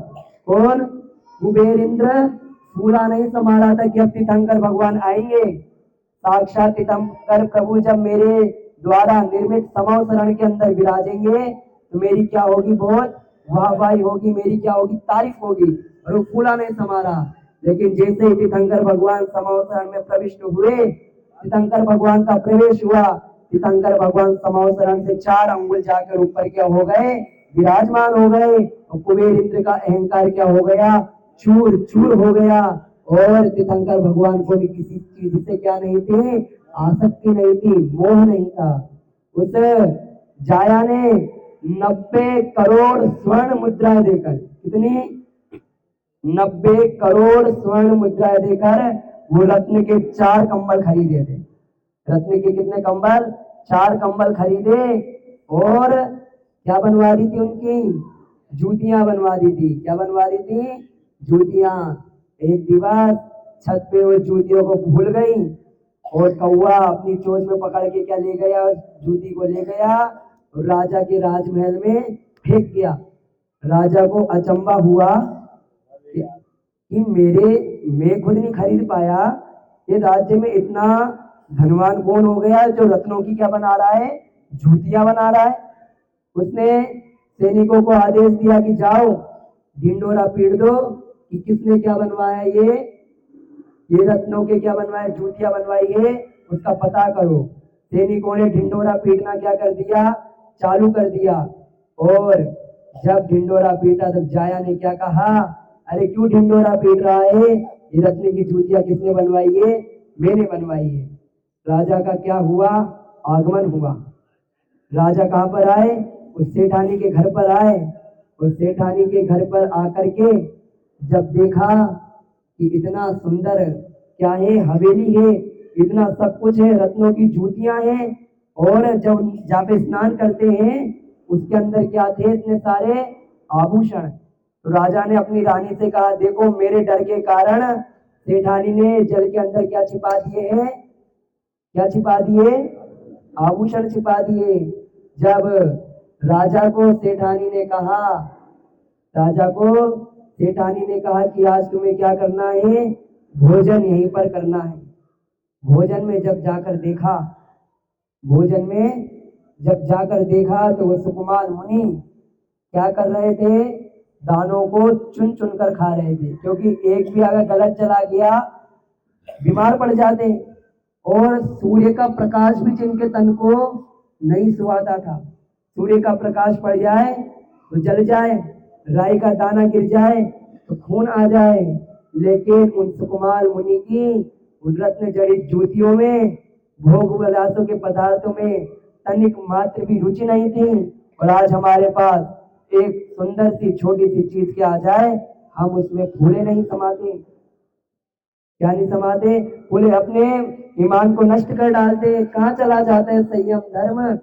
कौन, कुबेर इंद्र फूला नहीं समा रहा था कि अब तीर्थंकर भगवान आएंगे। साक्षात तीर्थंकर प्रभु जब मेरे द्वारा निर्मित समवसरण के अंदर विराजेंगे तो मेरी क्या होगी, बहुत वाहवाही होगी, मेरी क्या होगी, तारीफ होगी। और वो फूला नहीं समा रहा। लेकिन जैसे ही तीर्थंकर भगवान समवसरण में प्रविष्ट हुए, तीर्थंकर भगवान का प्रवेश हुआ, तीर्थंकर भगवान समवसरण से 4 अंगुल जाकर ऊपर क्या हो गए, विराजमान हो गए। और कुबेर इंद्र का अहंकार क्या हो गया, चूर चूर हो गया। और तीर्थंकर भगवान को भी किसी चीज से क्या नहीं थी, आसक्ति नहीं थी, मोह नहीं था। उस जाया ने 90 करोड़ स्वर्ण मुद्राएं देकर, कितनी, 90 करोड़ स्वर्ण मुद्राएं देकर वो रत्न के 4 कंबल खरीदे थे। रत्न के कितने कंबल, 4 कंबल खरीदे। और क्या बनवा दी थी, उनकी जूतियां बनवा दी थी। क्या बनवा दी थी, जूतियां। एक दिवस छत पे वो जूतियों को भूल गई और कौवा अपनी चोंच में पकड़ के क्या ले गया, जूती को ले गया और राजा के राजमहल में फेंक दिया। राजा को अचंबा हुआ कि मैं खुद नहीं खरीद पाया, ये राज्य में इतना धनवान कौन हो गया जो रत्नों की क्या बना रहा है, जूतियां बना रहा है। उसने सैनिकों को आदेश दिया कि जाओ ढिंडोरा पीट दो कि किसने क्या बनवाया, ये रत्नों के क्या बनवाए, जूतियां बनवाई है, उसका पता करो। सैनिकों ने ढिंडोरा पीटना क्या कर दिया, चालू कर दिया। और जब ढिंडोरा पीटा तब जाया ने क्या कहा, अरे क्यों ढिंडोरा पीट रहा है, ये रत्न की जूतियां किसने बनवाई है? मैंने बनवाई है। राजा का क्या हुआ? आगमन हुआ। राजा कहाँ पर आए? उस सेठानी के घर पर आए। उस सेठानी के घर पर आकर के जब देखा कि इतना सुंदर क्या है, हवेली है, इतना सब कुछ है, रत्नों की जूतियां हैं, और जब जहाँ पे स्नान करते हैं उसके अंदर क्या थे? इतने सारे आभूषण। तो राजा ने अपनी रानी से कहा, देखो मेरे डर के कारण सेठानी ने जल के अंदर क्या छिपा दिए हैं? क्या छिपा दिए? आभूषण छिपा दिए। जब राजा को सेठानी ने कहा, राजा को सेठानी ने कहा कि आज तुम्हें क्या करना है? भोजन यहीं पर करना है। भोजन में जब जाकर देखा, भोजन में जब जाकर देखा तो वो सुकुमार मुनि क्या कर रहे थे? दानों को चुन चुन कर खा रहे थे, क्योंकि एक भी अगर गलत चला गया बीमार पड़ जाते, और सूर्य का प्रकाश भी जिनके तन को नहीं सुहाता था, सूर्य का प्रकाश पड़ जाए तो जल जाए, राई का दाना गिर जाए तो खून आ जाए। लेकिन उन सुकुमार मुनि की उन रत्न जड़ित ज्योतियों में, भोग विलासों के पदार्थों में तनिक मात्र भी रुचि नहीं थी। और आज हमारे पास एक सुंदर सी छोटी सी चीज क्या आ जाए, हम उसमें फूले नहीं समाते। क्या नहीं समाते? फूले अपने ईमान को नष्ट कर डालते। कहाँ चला जाता है संयम धर्म?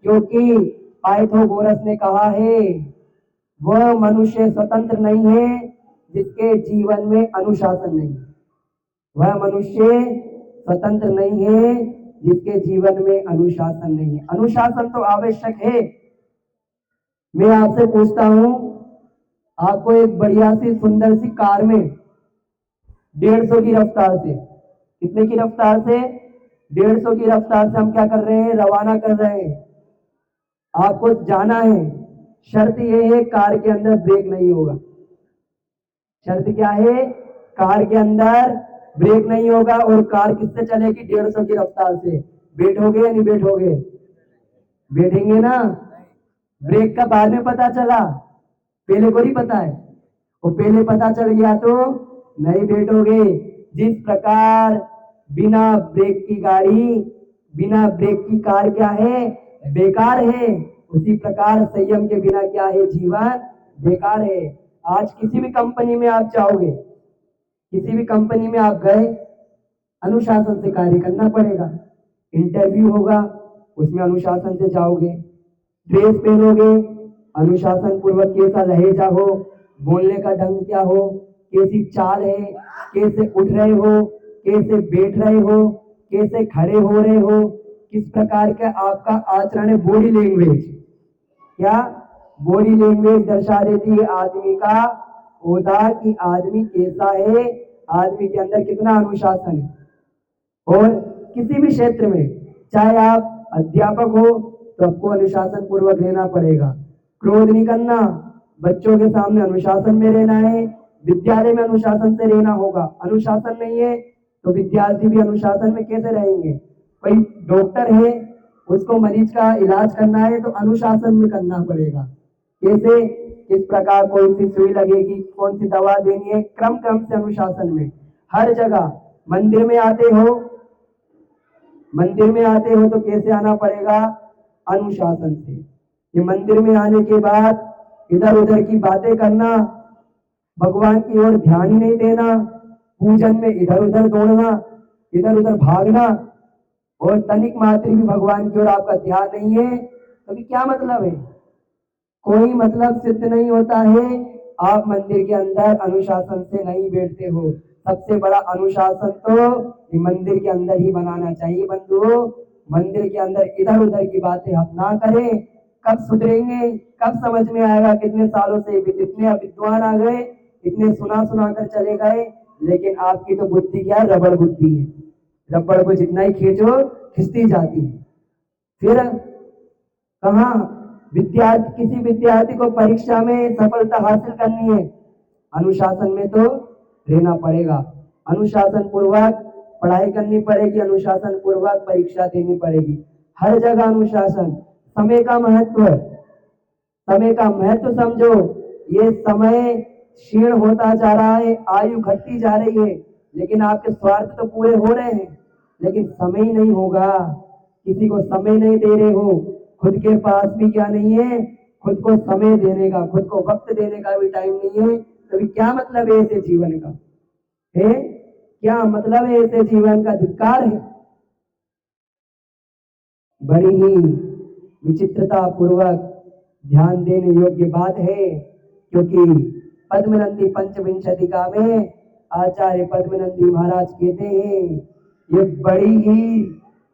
क्योंकि पाइथागोरस ने कहा है, वह मनुष्य स्वतंत्र नहीं है जिसके जीवन में अनुशासन नहीं। वह मनुष्य स्वतंत्र नहीं है जिसके जीवन में अनुशासन नहीं है। अनुशासन तो आवश्यक है। मैं आपसे पूछता हूं, आपको एक बढ़िया सी सुंदर सी कार में 150 की रफ्तार से, कितने की रफ्तार से? 150 की रफ्तार से हम क्या कर रहे हैं? रवाना कर रहे हैं। आपको जाना है। शर्त यह है, कार के अंदर ब्रेक नहीं होगा। शर्त क्या है? कार के अंदर ब्रेक नहीं होगा। और कार किससे चलेगी? 150 की रफ्तार से। बैठोगे या नहीं बैठोगे? बैठेंगे ना। ब्रेक का बाद में पता चला, पहले को नहीं पता है, और पहले पता चल गया तो नहीं बैठोगे। जिस प्रकार बिना ब्रेक की गाड़ी, बिना ब्रेक की कार क्या है? बेकार है। उसी प्रकार संयम के बिना क्या है? जीवन बेकार है। आज किसी भी कंपनी में आप जाओगे, किसी भी कंपनी में आप गए, अनुशासन से कार्य करना पड़ेगा। इंटरव्यू होगा, उसमें अनुशासन से जाओगे। ड्रेस पहनोगे, अनुशासन पूर्वक कैसा लहजा हो, बोलने का ढंग क्या हो, कैसी चाल है, कैसे उठ रहे हो, कैसे बैठ रहे हो, कैसे खड़े हो रहे हो, किस प्रकार का आपका आचरण है। बॉडी लैंग्वेज क्या? बॉडी लैंग्वेज दर्शा देती है आदमी का ओदा कि आदमी कैसा है, आदमी के अंदर कितना अनुशासन है। और किसी भी क्षेत्र में, चाहे आप अध्यापक हो तो आपको अनुशासन पूर्वक रहना पड़ेगा। क्रोध नहीं करना, बच्चों के सामने अनुशासन में रहना है। विद्यालय में अनुशासन से रहना होगा। अनुशासन नहीं है तो विद्यार्थी भी अनुशासन में कैसे रहेंगे? कोई डॉक्टर है, उसको मरीज का इलाज करना है तो अनुशासन में करना पड़ेगा। कैसे? किस प्रकार कौन सी सुई लगेगी, कौन सी दवा देनी है, क्रम क्रम से अनुशासन में। हर जगह मंदिर में आते हो, मंदिर में आते हो तो कैसे आना पड़ेगा? अनुशासन से। ये मंदिर में आने के बाद इधर उधर की बातें करना, भगवान की ओर ध्यान ही नहीं देना, पूजन में इधर उधर दौड़ना, इधर उधर भागना, और तनिक मात्र भी भगवान की ओर आपका ध्यान नहीं है, तो क्या मतलब है? कोई मतलब सिद्ध नहीं होता है। आप मंदिर के अंदर अनुशासन से नहीं बैठते हो। सबसे बड़ा अनुशासन तो मंदिर के अंदर ही बनाना चाहिए बंधुओं। मंदिर के अंदर इधर उधर की बातें हम ना करें। कब सुधरेंगे? कब समझ में आएगा? कितने सालों से इतने विद्वान आ गए, इतने सुना सुना कर चले गए, लेकिन आपकी तो बुद्धि क्या है? रबड़ बुद्धि है। रबड़ को जितना ही खींचो खिंचती जाती है। फिर कहा विद्यार्थी, किसी विद्यार्थी को परीक्षा में सफलता हासिल करनी है, अनुशासन में तो रहना पड़ेगा। अनुशासन पूर्वक पढ़ाई करनी पड़ेगी, अनुशासन पूर्वक परीक्षा देनी पड़ेगी। हर जगह अनुशासन। समय का महत्व, समय का महत्व समझो। ये समय क्षीण होता जा रहा है, आयु घटती जा रही है, लेकिन आपके स्वार्थ तो पूरे हो रहे हैं, लेकिन समय नहीं होगा, किसी को समय नहीं दे रहे हो, खुद के पास भी क्या नहीं है, खुद को समय देने का, खुद को वक्त देने का भी टाइम नहीं है, तो क्या मतलब है ऐसे जीवन का? है क्या मतलब है ऐसे जीवन का? धिक्कार है। बड़ी ही विचित्रता पूर्वक ध्यान देने योग्य बात है, क्योंकि पद्मनंदी पंचविंशतिका में आचार्य पद्मनंदी महाराज कहते हैं, ये बड़ी ही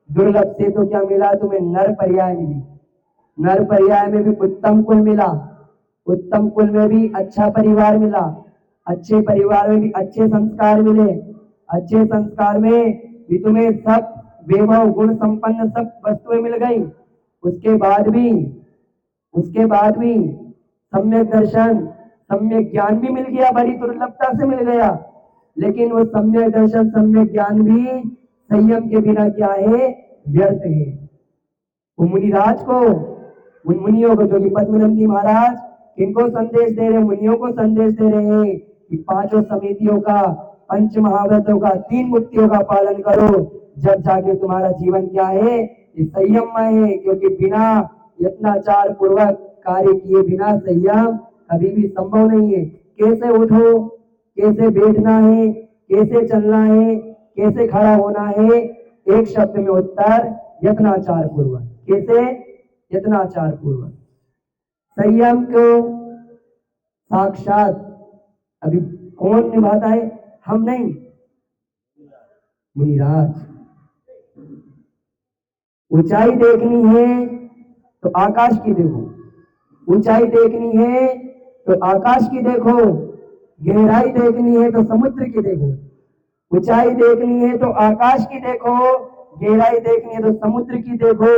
दुर्लभ से तो क्या मिला तुम्हें, नर पर्याय मिली। नर पर्याय में भी उत्तम कुल मिला, उत्तम कुल में भी अच्छा परिवार मिला, अच्छे परिवार में भी अच्छे संस्कार मिले, अच्छे संस्कार में भी तुम्हें सब वैभव गुण संपन्न सब वस्तुएं मिल गई। उसके बाद भी सम्यक दर्शन सम्यक ज्ञान भी मिल गया, बड़ी दुर्लभता से मिल गया, लेकिन वो सम्यक दर्शन सम्यक ज्ञान भी संयम के बिना क्या है, व्यर्थ है। वो मुनिराज को, उन मुनियों को, जो कि पद्मनंदी महाराज किनको संदेश दे रहे, मुनियों को संदेश दे रहे हैं कि पांचों समितियों का, पंच महाव्रतों का, 3 मुक्तियों का पालन करो, जब जाके तुम्हारा जीवन क्या है, ये संयममय है। क्योंकि बिना यत्नाचार पूर्वक कार्य किए बिना संयम कभी भी संभव नहीं है। कैसे उठो, कैसे बैठना है, कैसे चलना है, कैसे खड़ा होना है, एक शब्द में उत्तर, यत्नाचार पूर्वक। कैसे? यत्नाचार पूर्वक। संयम को साक्षात अभी कौन निभाता है? हम नहीं, मुनिराज। ऊंचाई देखनी है तो आकाश की देखो, ऊंचाई देखनी है तो आकाश की देखो, गहराई देखनी है तो समुद्र की देखो। ऊंचाई देखनी है तो आकाश की देखो, गहराई देखनी है तो समुद्र की देखो।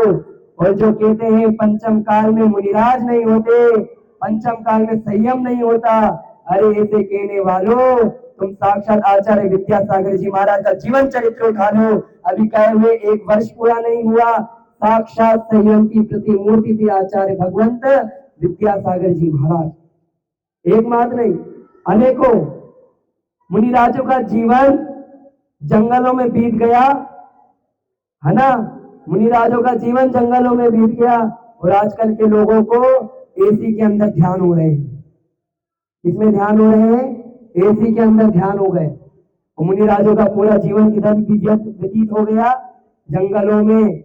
और जो कहते हैं पंचम काल में मुनिराज नहीं होते, पंचम काल में संयम नहीं होता, अरे ऐसे कहने वालों, तुम साक्षात आचार्य विद्यासागर जी महाराज का जीवन चरित्र उठा लो। अभी कहे हुए 1 वर्ष पूरा नहीं हुआ, साक्षात संयम की प्रतिमूर्ति थी आचार्य भगवंत विद्यासागर जी महाराज। एक मात्र नहीं, अनेकों मुनिराजों का जीवन जंगलों में बीत गया, है ना। मुनिराजों का जीवन जंगलों में बीत गया, और आजकल के लोगों को एसी के अंदर ध्यान हो रहे हैं। किसमें ध्यान हो रहे हैं? एसी के अंदर ध्यान हो गए। मुनिराजों का पूरा जीवन किधर व्यतीत हो गया? जंगलों में,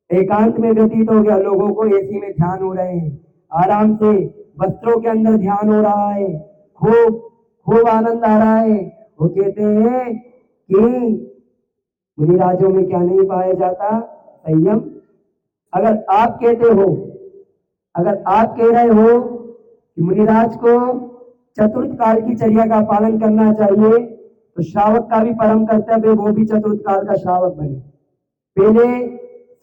एकांत में व्यतीत हो गया। लोगों को एसी में ध्यान हो रहे हैं, आराम से वस्त्रों के अंदर ध्यान हो रहा है, खूब खूब आनंद आ रहा है। वो कहते हैं कि मुनिराजों में क्या नहीं पाया जाता? संयम। अगर आप कहते हो, अगर आप कह रहे हो कि मुनिराज को चतुर्थ काल की चर्या का पालन करना चाहिए, तो श्रावक का भी परम कर्तव्य वो भी चतुर्थ काल का श्रावक बने। पहले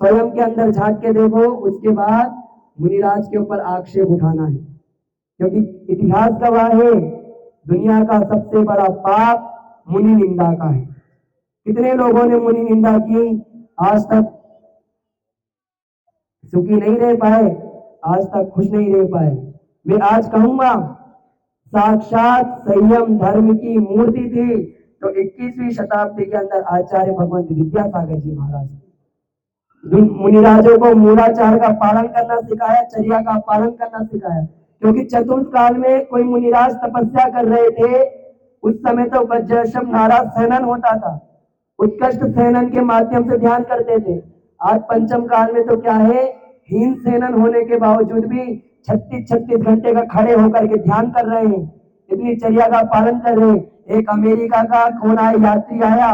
स्वयं के अंदर झांक के देखो, उसके बाद मुनिराज के ऊपर आक्षेप उठाना है। क्योंकि इतिहास गवाह है, दुनिया का सबसे बड़ा पाप मुनि निंदा का है। कितने लोगों ने मुनि निंदा की, आज तक सुखी नहीं रह पाए, आज तक खुश नहीं रह पाए। मैं आज कहूंगा, साक्षात संयम धर्म की मूर्ति थी तो 21वीं शताब्दी के अंदर आचार्य भगवंत विद्यासागर जी महाराज मुनिराजों को मूलाचार का पालन करना सिखाया, चर्या का पालन करना सिखाया। क्योंकि चतुर्थ काल में कोई मुनिराज तपस्या कर रहे थे, उस समय तो वज्रशम नाराज सेनन होता था, उत्कृष्ट सेनन के माध्यम से ध्यान करते थे। आज पंचम काल में तो क्या है, हीन सेनन होने के बावजूद भी 36 घंटे का खड़े होकर के ध्यान कर रहे हैं, इतनी चर्या का पालन कर रहे हैं। एक अमेरिका का कौन आया यात्री आया,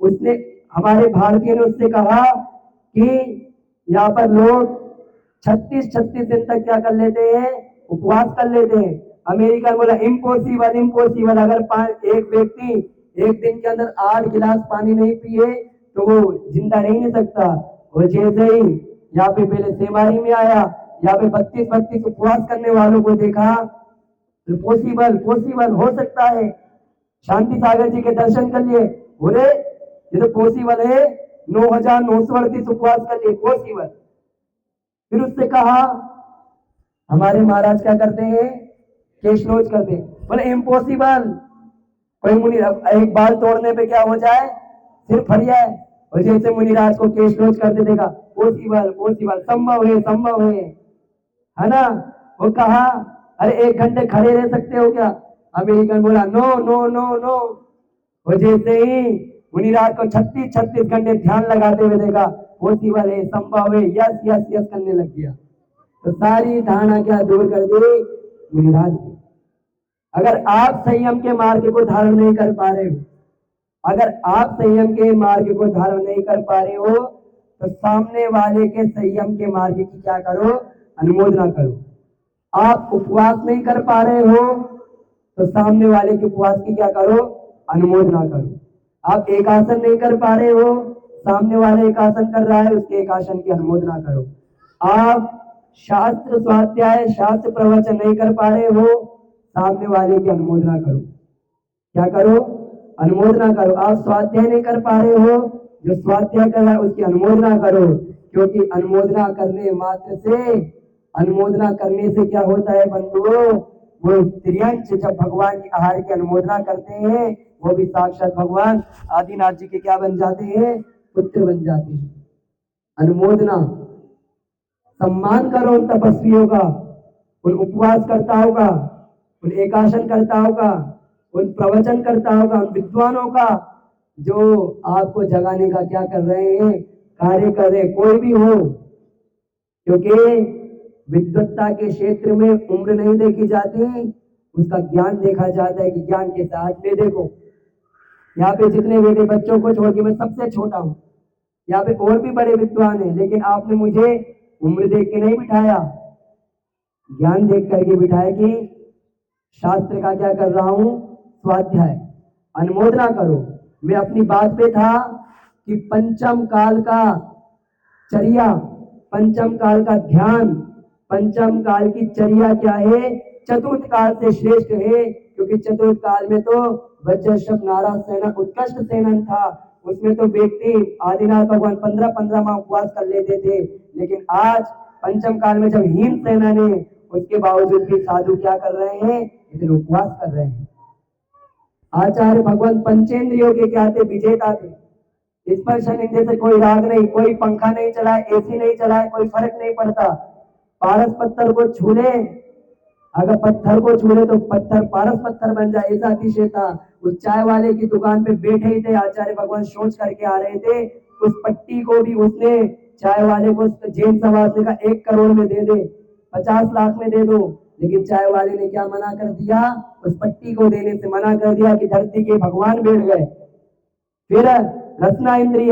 उसने, हमारे भारतीय ने उससे कहा कि यहाँ पर लोग 36 दिन तक क्या कर लेते हैं, उपवास कर लेते हैं। अमेरिका ने बोला इम्पॉसिबल इम्पॉसिबल, अगर एक व्यक्ति एक दिन के अंदर 8 गिलास पानी नहीं पिए तो वो जिंदा रह नहीं सकता। और जैसे ही यहाँ पे पहले सेमारी में आया, यहाँ पे 32 उपवास करने वालों को देखा, पॉसिबल पॉसिबल हो सकता है, शांति सागर जी के दर्शन कर लिए, बोले ये तो पॉसिबल है, 9,938 उपवास कर लिए, पॉसिबल। फिर उससे कहा, हमारे महाराज क्या करते हैं, केश नोच करते हैं, बोले इम्पॉसिबल। कोई मुनि एक बाल तोड़ने पे क्या हो जाए, सिर फट जाए, और जैसे मुनिराज को केश रोज कर दे देगा, पॉसिबल पॉसिबल, संभव है ना। वो कहा अरे 1 घंटे खड़े रह सकते हो क्या? अमेरिकन बोला नो नो नो नो। और जैसे ही मुनिराज को 36 घंटे ध्यान लगाते हुए देखा, पॉसिबल है, संभव है, यस यस यस करने लग गया। तो सारी धारणा क्या दूर कर दी मुनिराज ने। अगर आप संयम के मार्ग को धारण नहीं कर पा रहे हो, अगर आप संयम के मार्ग को धारण नहीं कर पा रहे हो, तो सामने वाले के संयम के मार्ग की क्या करो, अनुमोदना करो। आप उपवास नहीं कर पा रहे हो, तो सामने वाले के उपवास की क्या करो, अनुमोदना करो। आप एक आसन नहीं कर पा रहे हो, सामने वाले एक आसन कर रहा है, उसके एक आसन की अनुमोदना करो। आप शास्त्र स्वाध्याय शास्त्र प्रवचन नहीं कर पा रहे हो, सामने वाले की अनुमोदना करो। क्या करो, अनुमोदना करो। आप स्वाध्याय नहीं कर पा रहे हो, जो स्वाध्याय कर रहा है उसकी अनुमोदना करो। क्योंकि अनुमोदना करने मात्र से, अनुमोदना करने से क्या होता है बंधुओं, वो त्रियंश जब भगवान की आहार की अनुमोदना करते हैं, वो भी साक्षात भगवान आदिनाथ जी के क्या बन जाते हैं, पुत्र बन जाते हैं। अनुमोदना, सम्मान करो उन तपस्वियों का, उन उपवास करताओं का, उन एकासन करताओं का, उन प्रवचन करताओं का, उन विद्वानों का, जो आपको जगाने का क्या कर रहे हैं, कार्य कर रहे, कोई भी हो। क्योंकि विद्वत्ता के क्षेत्र में उम्र नहीं देखी जाती, उसका ज्ञान देखा जाता है कि ज्ञान के साथ में देखो, यहाँ पे जितने बेटे बच्चों को छोड़ के मैं सबसे छोटा हूँ, यहाँ पे और भी बड़े विद्वान हैं, लेकिन आपने मुझे उम्र देख के नहीं बिठाया, ज्ञान देख करके बिठाया कि शास्त्र का क्या कर रहा हूं, स्वाध्याय। अनुमोदना करो। मैं अपनी बात पे था कि पंचम काल का चर्या, पंचम काल का ध्यान, पंचम काल की चर्या क्या है, चतुर्थ काल से श्रेष्ठ है। क्योंकि चतुर्थ काल में तो वज्रशप नाराज सेना उत्कृष्ट सेनन था, उसमें तो व्यक्ति आदिनाथ भगवान 15-15 माह उपवास कर लेते थे। लेकिन आज पंचम काल में जब हीन सेना ने, उसके बावजूद भी साधु क्या कर रहे हैं, इतने उपवास कर रहे हैं। आचार्य भगवान पंचेंद्रियों के क्या थे, विजेता थे। स्पर्श इंद्रिय से कोई राग नहीं, कोई पंखा नहीं चलाए, एसी नहीं चलाए, कोई फर्क नहीं पड़ता। पारस पत्थर को छू ले, अगर पत्थर को छू ले तो पत्थर पारस पत्थर बन जाए, ऐसा अतिशय था। उस चाय वाले की दुकान पे बैठे ही थे, आचार्य भगवान सोच करके आ रहे थे, उस पट्टी को भी उसने चाय वाले को जेल समाज ने कहा 1 करोड़ में दे दे, 50 लाख में दे दो। लेकिन चाय वाले ने क्या मना कर दिया, उस पट्टी को देने से मना कर दिया कि धरती के भगवान बैठ गए। फिर रसना इंद्रिय,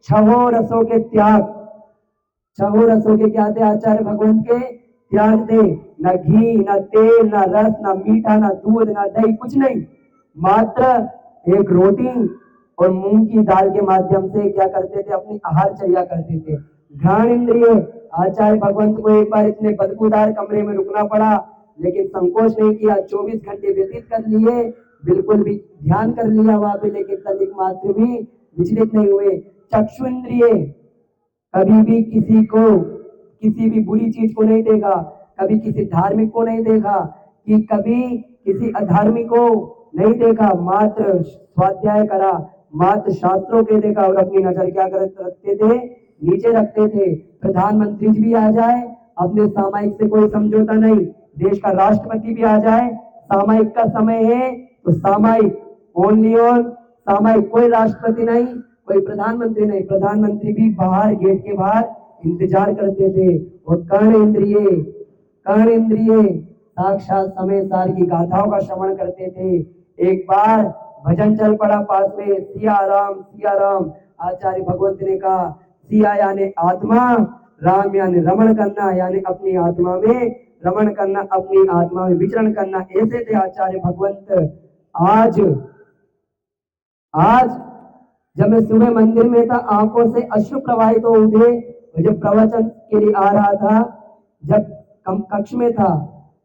छहों रसों के त्याग, छहों रसों के क्या थे, आचार्य भगवान के त्याग थे। न घी, न तेल, न रस, न मीठा, न दूध, न दही, कुछ नहीं, मात्र एक रोटी और मूंग की दाल के माध्यम से क्या करते थे, अपनी आहार चर्या करते थे। घ्राण इंद्रिय, आचार्य भगवंत को एक बार इतने बदबूदार कमरे में रुकना पड़ा, लेकिन संकोच नहीं किया, 24 घंटे व्यतीत कर लिए, बिल्कुल भी ध्यान कर लिया वहां पे, लेकिन तनिक मात्र भी विचलित नहीं हुए। चक्षु इंद्रिय, कभी भी किसी को, किसी भी बुरी चीज को नहीं देखा, कभी किसी धार्मिक को नहीं देखा, कि कभी किसी अधार्मिक को नहीं देखा, मात्र स्वाध्याय करा, मात्र शास्त्रों के देखा, और अपनी नजर क्या रखते थे, नीचे रखते थे। प्रधानमंत्री भी आ जाए, अपने सामायिक से कोई समझौता नहीं, देश का राष्ट्रपति भी आ जाए, सामायिक का समय है तो सामायिक, ओनली ऑन सामायिक, कोई राष्ट्रपति नहीं, कोई प्रधानमंत्री नहीं। प्रधानमंत्री भी बाहर, गेट के बाहर इंतजार करते थे। और कर्ण इंद्रिय, कर्ण इंद्रिय साक्षात समय सार की गाथाओं का श्रवण करते थे। एक बार भजन चल पड़ा पास में, सिया राम, आचार्य भगवंत ने कहा सिया यानी आत्मा, राम यानी रमण करना, यानी अपनी आत्मा में रमण करना, अपनी आत्मा में विचरण करना, ऐसे थे आचार्य भगवंत। आज जब मैं सुबह मंदिर में था, आंखों से अश्रु प्रवाहित हो उठे, जब प्रवचन के लिए आ रहा था, जब कक्ष में था,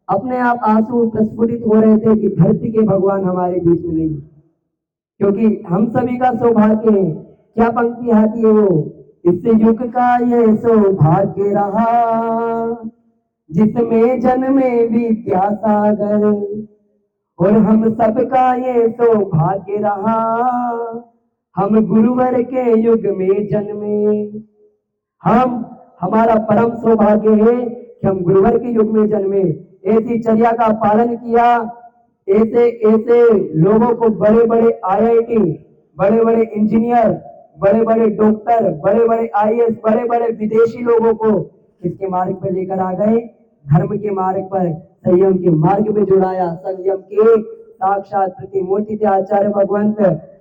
अपने आप आंसू प्रस्फुटित हो रहे थे कि धरती के भगवान हमारे बीच में नहीं, क्योंकि हम सभी का सौभाग्य है। क्या पंक्ति आती है वो, इस युग का ये सौभाग्य रहा, जिसमें जन्मे विद्यासागर, और हम सबका ये सौभाग्य रहा, हम गुरुवर के युग में जन्मे। हम हमारा परम सौभाग्य है कि हम गुरुवर के युग में जन्मे, ऐसी चर्या का पालन किया, ऐसे ऐसे लोगों को, बड़े बड़े आईआईटी, बड़े बड़े इंजीनियर, बड़े बड़े डॉक्टर, बड़े बड़े आईएएस, बड़े बड़े विदेशी लोगों को किसके मार्ग पर लेकर आ गए? धर्म के मार्ग पर, संयम के मार्ग में जुड़ाया। संयम के साक्षात प्रतिमूर्ति थे आचार्य भगवंत।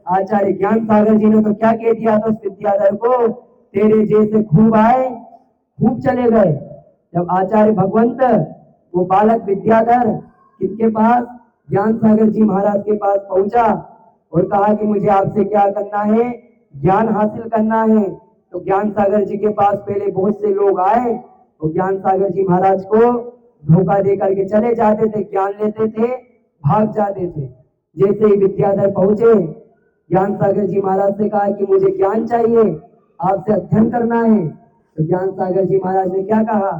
आचार्य ज्ञान सागर जी ने तो क्या कह दिया था उस विद्याधर को? तेरे जैसे खूब आए खूब चले गए। जब आचार्य भगवंत वो बालक विद्याधर किसके पास? ज्ञान सागर जी महाराज के पास पहुंचा और कहा कि मुझे आपसे क्या करना है? ज्ञान हासिल करना है। तो ज्ञान सागर जी के पास पहले बहुत से लोग आए, तो ज्ञान सागर जी महाराज को धोखा दे करके चले जाते थे, ज्ञान लेते थे, भाग जाते थे। जैसे ही विद्याधर पहुंचे, ज्ञान सागर जी महाराज से कहा कि मुझे ज्ञान चाहिए, आपसे अध्ययन करना है। तो ज्ञान सागर जी महाराज ने क्या कहा?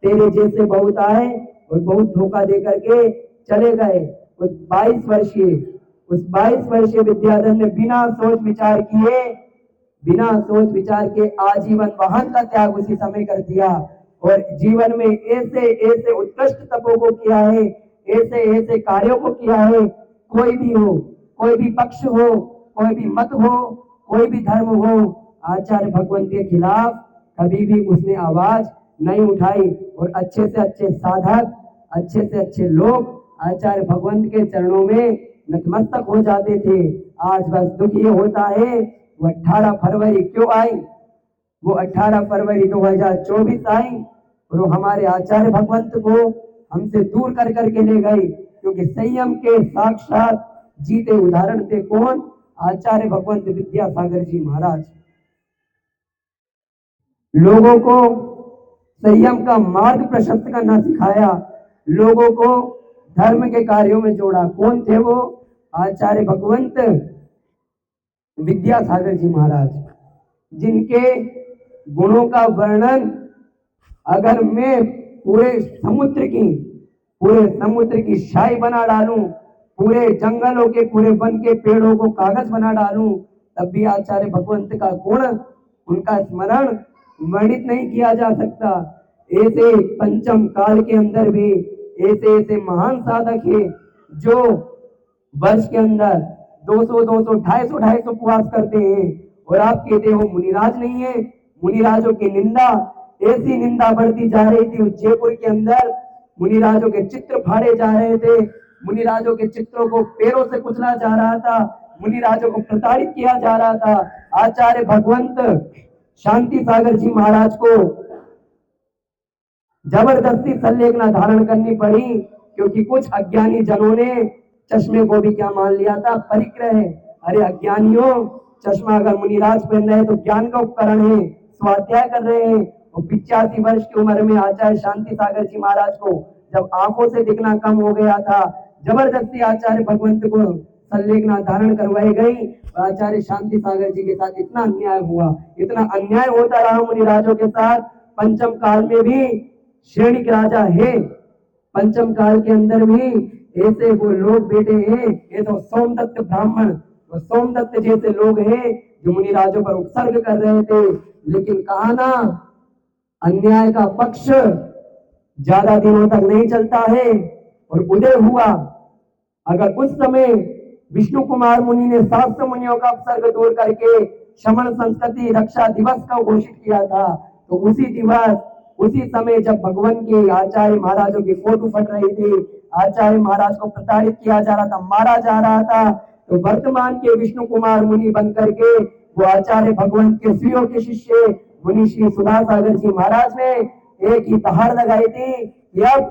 तेरे जैसे बहुत आए और बहुत धोखा दे करके चले गए। उस 22 वर्षीय विद्याधर ने बिना सोच विचार किए, बिना सोच विचार के आजीवन वाहन का त्याग उसी समय कर दिया और जीवन में ऐसे ऐसे उत्कृष्ट तपों को किया है, ऐसे ऐसे कार्यों को किया है। कोई भी हो, कोई भी पक्ष हो, कोई भी मत हो, कोई भी धर्म हो, आचार्य भगवंत के खिलाफ कभी भी उसने आवाज नहीं उठाई। और अच्छे से अच्छे साधक, अच्छे से अच्छे लोग आचार्य भगवंत के चरणों में नतमस्तक हो जाते थे। आज बस दुख ये होता है, वो 18 फरवरी क्यों आई? वो 18 फरवरी 2024 आई और वो हमारे आचार्य भगवंत को हमसे दूर कर करके ले गई, क्योंकि संयम के साक्षात जीते उदाहरण थे। कौन? आचार्य भगवंत विद्यासागर जी महाराज। लोगों को संयम का मार्ग प्रशस्त करना सिखाया, लोगों को धर्म के कार्यों में जोड़ा। कौन थे वो? आचार्य भगवंत विद्यासागर जी महाराज, जिनके गुणों का वर्णन अगर मैं पूरे समुद्र की शाही बना डालूं, पूरे जंगलों के, पूरे वन के पेड़ों को कागज बना डालूं, तब भी आचार्य भगवंत का गुण, उनका स्मरण वर्णित नहीं किया जा सकता। ऐसे पंचम काल के अंदर भी ऐसे ऐसे महान साधक है जो वर्ष के अंदर 200 200 250 उपवास करते हैं और आप कहते हो मुनिराज नहीं है। मुनिराजों की निंदा, ऐसी निंदा बढ़ती जा रही थी। जयपुर के अंदर मुनिराजों के चित्र फाड़े जा रहे थे, मुनिराजों के चित्रों को पैरों से कुचला जा रहा था, मुनिराजों को प्रताड़ित किया जा रहा था। आचार्य भगवंत शांति सागर जी महाराज को जबरदस्ती संलेखना धारण करनी पड़ी, क्योंकि कुछ अज्ञानी जनों ने चश्मे को भी क्या मान लिया था? परिग्रह है। अरे अज्ञानियों, चश्मा अगर मुनिराज पहन रहे तो ज्ञान का उपकरण है, स्वाध्याय कर रहे हैं। और 85 वर्ष की उम्र में आचार्य शांति सागर जी महाराज को जब आंखों से दिखना कम हो गया था, जबरदस्ती आचार्य भगवंत को संलेखना धारण करवाई गई। आचार्य शांति सागर जी के साथ इतना अन्याय हुआ, इतना अन्याय होता रहा मुनिराजों के साथ। पंचम काल में भी श्रेणिक राजा है, पंचम काल के अंदर भी ऐसे वो लोग बेटे हैं, ये तो सोमदत्त ब्राह्मण, तो सोमदत्त जैसे लोग हैं जो मुनिराजों पर उपसर्ग कर रहे थे। लेकिन कहा ना, अन्याय का पक्ष ज्यादा दिनों तक नहीं चलता है और उदय हुआ। अगर उस समय विष्णु कुमार मुनि ने 700 मुनियों का उपसर्ग दूर करके शमन संस्कृति रक्षा दिवस का घोषित किया था, तो उसी दिवस, उसी समय जब भगवान के आचार्य महाराजों की फोटो फट रही थी, आचार्य महाराज को प्रताड़ित किया जा रहा था, मारा जा रहा था, तो वर्तमान के विष्णु कुमार मुनि बन करके वो आचार्य भगवंत के स्वीयों के शिष्य मुनि श्री सुधा सागर जी महाराज ने एक ही दहाड़ लगाई थी कि अब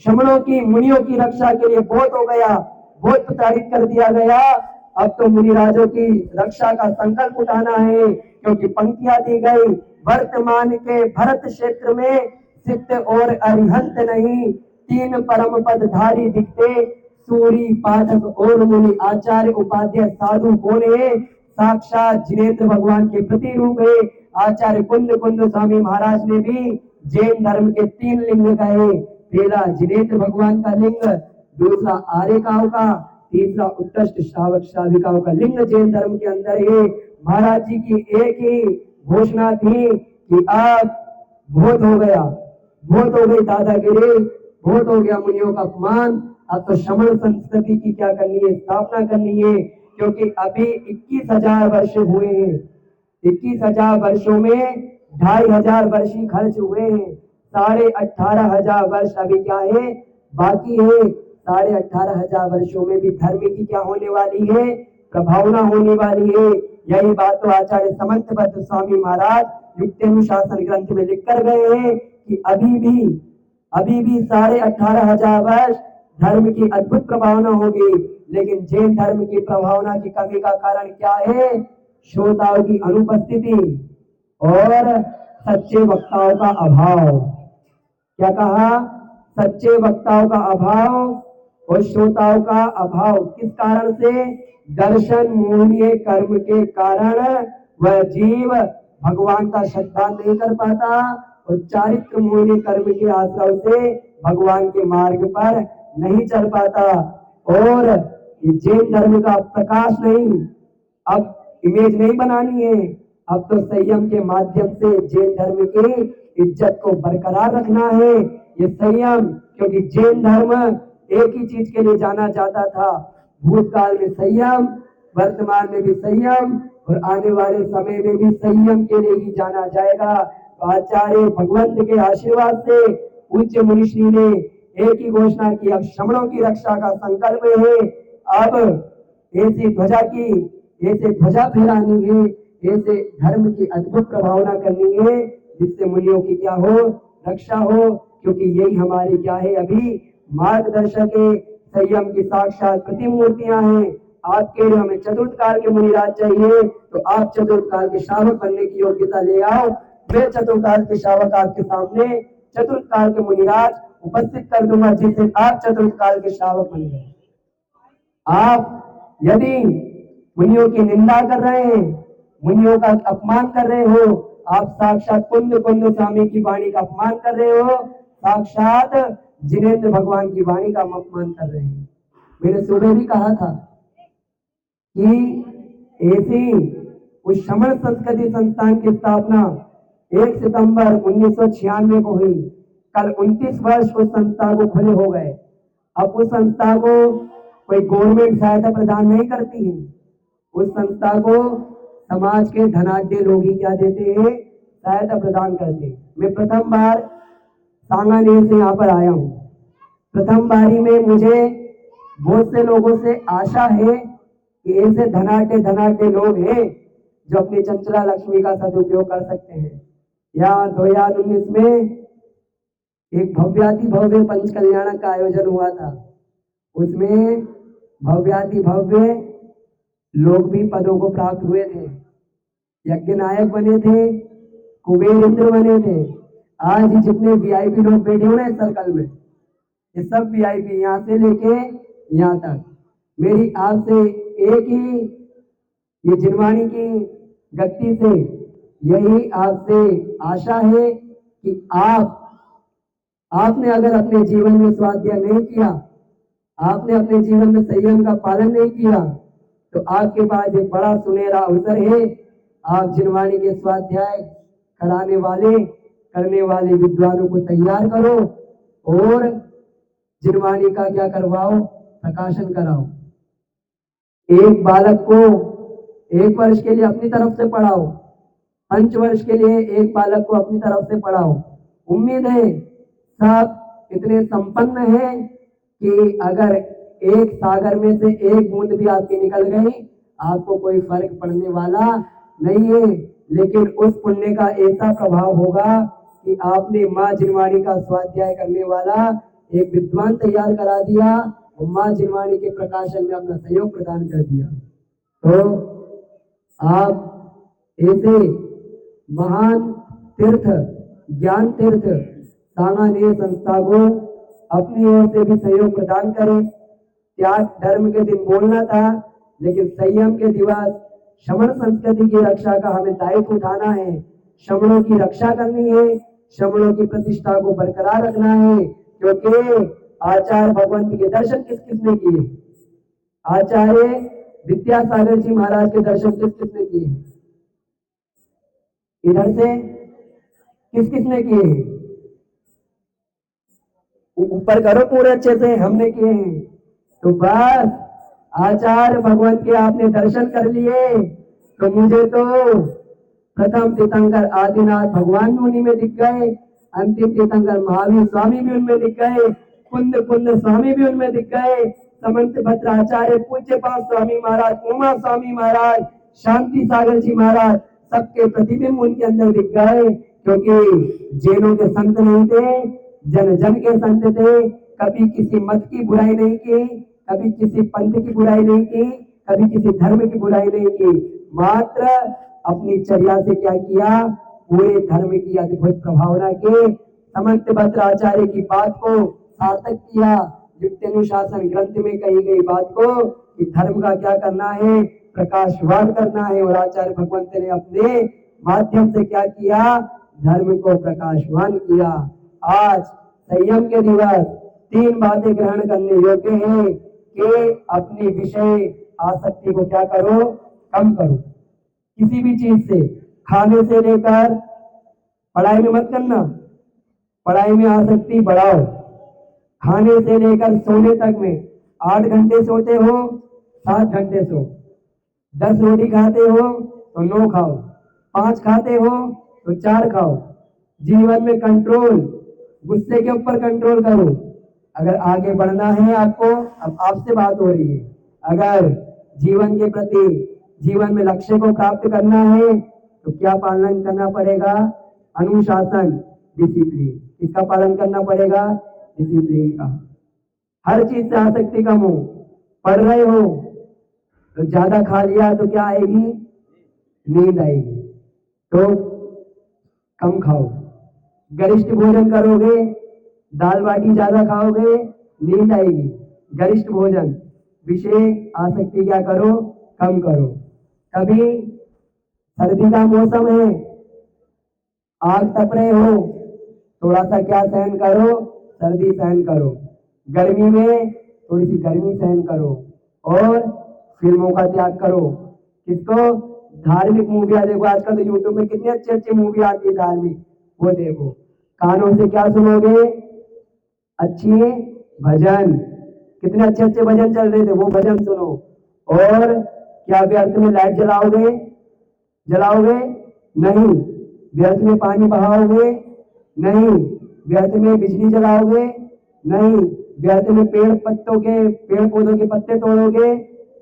शमनों की, मुनियों की रक्षा के लिए बहुत हो गया, बहुत प्रताड़ित कर दिया गया, अब तो मुनिराजों की रक्षा का संकल्प उठाना है। क्योंकि पंक्तियां दी गई, वर्तमान के भरत क्षेत्र में सिद्ध और अरिहंत नहीं, 3 परम पद धारी दिखते, सूरी पाठक और मुनि। आचार्य उपाध्याय साधु कौन है? साक्षात जिनेन्द्र भगवान के प्रतिरूप है। आचार्य कुंद स्वामी महाराज ने भी जैन धर्म के 3 लिंग कहे। पहला जिनेन्द्र भगवान का लिंग, दूसरा आर्यकाओं का, तीसरा उत्कृष्ट श्रावक श्राविकाओं का। लिंग जैन धर्म के अंदर ही महाराज जी की एक ही घोषणा थी कि अब बहुत हो गया, बहुत हो गई दादागिरी, बहुत हो गया मुनियों का अपमान, अब तो श्रमण संस्कृति की क्या करनी है, स्थापना करनी है। क्योंकि अभी 21,000 वर्ष हुए हैं, 21,000 वर्षों में 2,500 वर्ष ही खर्च हुए हैं, 18,500 वर्ष अभी क्या है, बाकी है। 18,500 वर्षों में भी धर्म की क्या होने वाली है, प्रभावना होने वाली है। यही बात तो आचार्य समंतबद्ध स्वामी महाराज युक्तानुशासन ग्रंथ में लिख कर गए हैं कि अभी भी 18,500 वर्ष धर्म की अद्भुत प्रभावना होगी। लेकिन जैन धर्म की प्रभावना की कमी का कारण क्या है, श्रोताओं की अनुपस्थिति और सच्चे वक्ताओं का अभाव। क्या कहा, सच्चे वक्ताओं का अभाव और श्रोताओं का अभाव। किस कारण से, दर्शन मोहनीय कर्म के कारण वह जीव भगवान का श्रद्धा नहीं कर पाता और चारित्र मोहनीय कर्म के आश्रय से भगवान के मार्ग पर नहीं चल पाता। और ये जैन धर्म का प्रकाश नहीं, अब इमेज नहीं बनानी है, अब तो संयम के माध्यम से जैन धर्म की इज्जत को बरकरार रखना है। ये संयम, क्योंकि जैन धर्म एक ही चीज के लिए जाना जाता था, भूतकाल में संयम, वर्तमान में भी संयम और आने वाले समय में भी संयम के लिए ही जाना जाएगा। तो आचार्य भगवंत के आशीर्वाद से पूज्य मुनिश्री ने एक ही घोषणा की, अब श्रमणों की रक्षा का संकल्प है। अब ऐसी ध्वजा फहरानी है, ऐसे धर्म की अद्भुत प्रभावना करनी है जिससे मुनियों की क्या हो, रक्षा हो। क्योंकि यही हमारी क्या है, अभी मार्गदर्शक है, संयम की साक्षात प्रतिमूर्तियां हैं। आपके लिए हमें चतुर्थ काल के मुनिराज चाहिए, तो आप चतुर्थ काल के श्रावक बनने की योग्यता ले आओ। मैं चतुर्थ काल के श्रावक आपके सामने चतुर्थ काल के मुनिराज उपस्थित कर दूंगा, जिससे आप चतुर्थ काल के श्रावक बन गए। आप यदि मुनियों की निंदा कर रहे हैं, मुनियों का अपमान कर रहे हो, आप साक्षात कुंद स्वामी की वाणी का अपमान कर रहे हो, साक्षात जिनेंद्र भगवान की वाणी का अपमान कर रहे हैं। मैंने सुबह भी कहा था कि ऐसी उस श्रमण संस्कृति संस्थान की स्थापना 1 सितंबर 1996 को हुई। कल 29 वर्ष उस संस्था को खुले हो गए। अब उस संस्था को कोई गवर्नमेंट सहायता प्रदान नहीं करती है, उस संस्था को समाज के धनाढ्य लोग ही क्या देते हैं, सहायता प्रदान करते हैं। मैं प्रथम बार सांगानेर से यहाँ पर आया हूँ। प्रथम बारी में मुझे बहुत से लोगों से आशा है कि ऐसे धनाढ्य लोग हैं जो अपनी चंचला लक्ष्मी का सदुपयोग कर सकते हैं। यहाँ 2019 में एक भव्याति भव्य पंच कल्याण का आयोजन हुआ था, उसमें भव्याति भव्य लोग भी पदों को प्राप्त हुए थे, यज्ञ नायक बने थे, कुबेर इंद्र बने थे। आज जितने वीआईपी लोग बैठे हुए हैं सर्कल में, ये सब वीआईपी यहाँ से लेके यहाँ तक। मेरी आपसे एक ही ये जिनवाणी की गति से यही आपसे आशा है कि आपने अगर अपने जीवन में स्वाध्याय नहीं किया, आपने अपने जीवन में संयम का पालन नहीं किया, तो आपके पास एक बड़ा सुनहरा अवसर है। आप जिनवाणी के स्वाध्याय करने वाले विद्वानों को तैयार करो और जिनवाणी का क्या करवाओ, प्रकाशन कराओ। एक बालक को 1 वर्ष के लिए अपनी तरफ से पढ़ाओ, 5 वर्ष के लिए एक बालक को अपनी तरफ से पढ़ाओ। उम्मीद है सब इतने संपन्न हैं कि अगर एक सागर में से एक बूंद भी आपकी निकल गई, आपको कोई फर्क पड़ने वाला नहीं है। लेकिन उस पुण्य का ऐसा प्रभाव होगा कि आपने माँ जिनवाणी का स्वाध्याय करने वाला एक विद्वान तैयार करा दिया और माँ जिनवाणी के प्रकाशन में अपना सहयोग प्रदान कर दिया। तो आप ऐसे महान तीर्थ, ज्ञान तीर्थ सांगानेर संस्था को अपनी ओर से भी सहयोग प्रदान करें। त्याग धर्म के दिन बोलना था, लेकिन संयम के दिवस श्रमण संस्कृति की रक्षा का हमें दायित्व उठाना है। श्रमणों की रक्षा करनी है, श्रमणों की प्रतिष्ठा को बरकरार रखना है, क्योंकि आचार्य भगवंत के दर्शन किस किसने किए? आचार्य विद्यासागर जी महाराज के दर्शन किस किसने किए? इधर से किस किसने किए? ऊपर करो पूरे अच्छे से, हमने किए हैं। तो बस आचार्य भगवंत के आपने दर्शन कर लिए, तो मुझे तो प्रथम तीर्थंकर आदिनाथ भगवान भी उन्हीं में दिख गए, अंतिम तीर्थंकर महावीर स्वामी भी उनमें दिख गए, कुंद कुंद स्वामी भी उनमें दिख गए, समंत भद्राचार्य पूज्य पास स्वामी महाराज, उमा स्वामी महाराज, शांति सागर जी महाराज, सबके प्रतिबिंब उनके अंदर दिख गए। क्योंकि जैनों के संत नहीं थे, जन जन के संत थे। कभी किसी मत की बुराई नहीं की, कभी किसी पंथ की बुराई नहीं की, कभी किसी धर्म की बुराई नहीं की, मात्र अपनी चर्या से क्या किया? पूरे धर्म की अद्भुत प्रभावना के समंत भद्राचार्य की बात को सार्थक किया। युक्तानुशासन ग्रंथ में कही गई बात को कि धर्म का क्या करना है? प्रकाशवान करना है। और आचार्य भगवंत ने अपने माध्यम से क्या किया? धर्म को प्रकाशवान किया। आज संयम के दिवस 3 बातें ग्रहण करने योग्य है कि अपनी विषय आसक्ति को क्या करो? कम करो। किसी भी चीज से, खाने से लेकर पढ़ाई में मत करना, पढ़ाई में आसक्ति बढ़ाओ। खाने से लेकर सोने तक में 8 घंटे सोते हो, 7 घंटे सो। 10 रोटी खाते हो तो 9 खाओ, 5 खाते हो तो 4 खाओ। जीवन में कंट्रोल, गुस्से के ऊपर कंट्रोल करो। अगर आगे बढ़ना है आपको, अब आपसे बात हो रही है, अगर जीवन के प्रति, जीवन में लक्ष्य को प्राप्त करना है तो क्या पालन करना पड़ेगा? अनुशासन, डिसिप्लिन। इसका पालन करना पड़ेगा, डिसिप्लिन का। हर चीज से आसक्ति कम हो। पढ़ रहे हो तो ज्यादा खा लिया तो क्या आएगी? नींद आएगी, तो कम खाओ। गरिष्ठ भोजन करोगे, दाल बाटी ज्यादा खाओगे, नींद आएगी। गरिष्ठ भोजन, विषय आसक्ति क्या करो? कम करो। कभी सर्दी का मौसम है, आग तप रहे हो, थोड़ा सा क्या सहन करो? सर्दी सहन करो। गर्मी में थोड़ी सी गर्मी सहन करो और फिल्मों का त्याग करो। किसको? धार्मिक मूवियां देखो। आजकल तो यूट्यूब में कितनी अच्छी अच्छी मूवी आती है धार्मिक, वो देखो। कानों से क्या सुनोगे? अच्छी भजन। कितने अच्छे अच्छे भजन चल रहे थे, वो भजन सुनो। और क्या व्यर्थ में लाइट जलाओगे? जलाओगे नहीं। व्यर्थ में पानी बहाओगे? नहीं। व्यर्थ में बिजली जलाओगे? नहीं। व्यर्थ में पेड़ पौधों के पत्ते तोड़ोगे?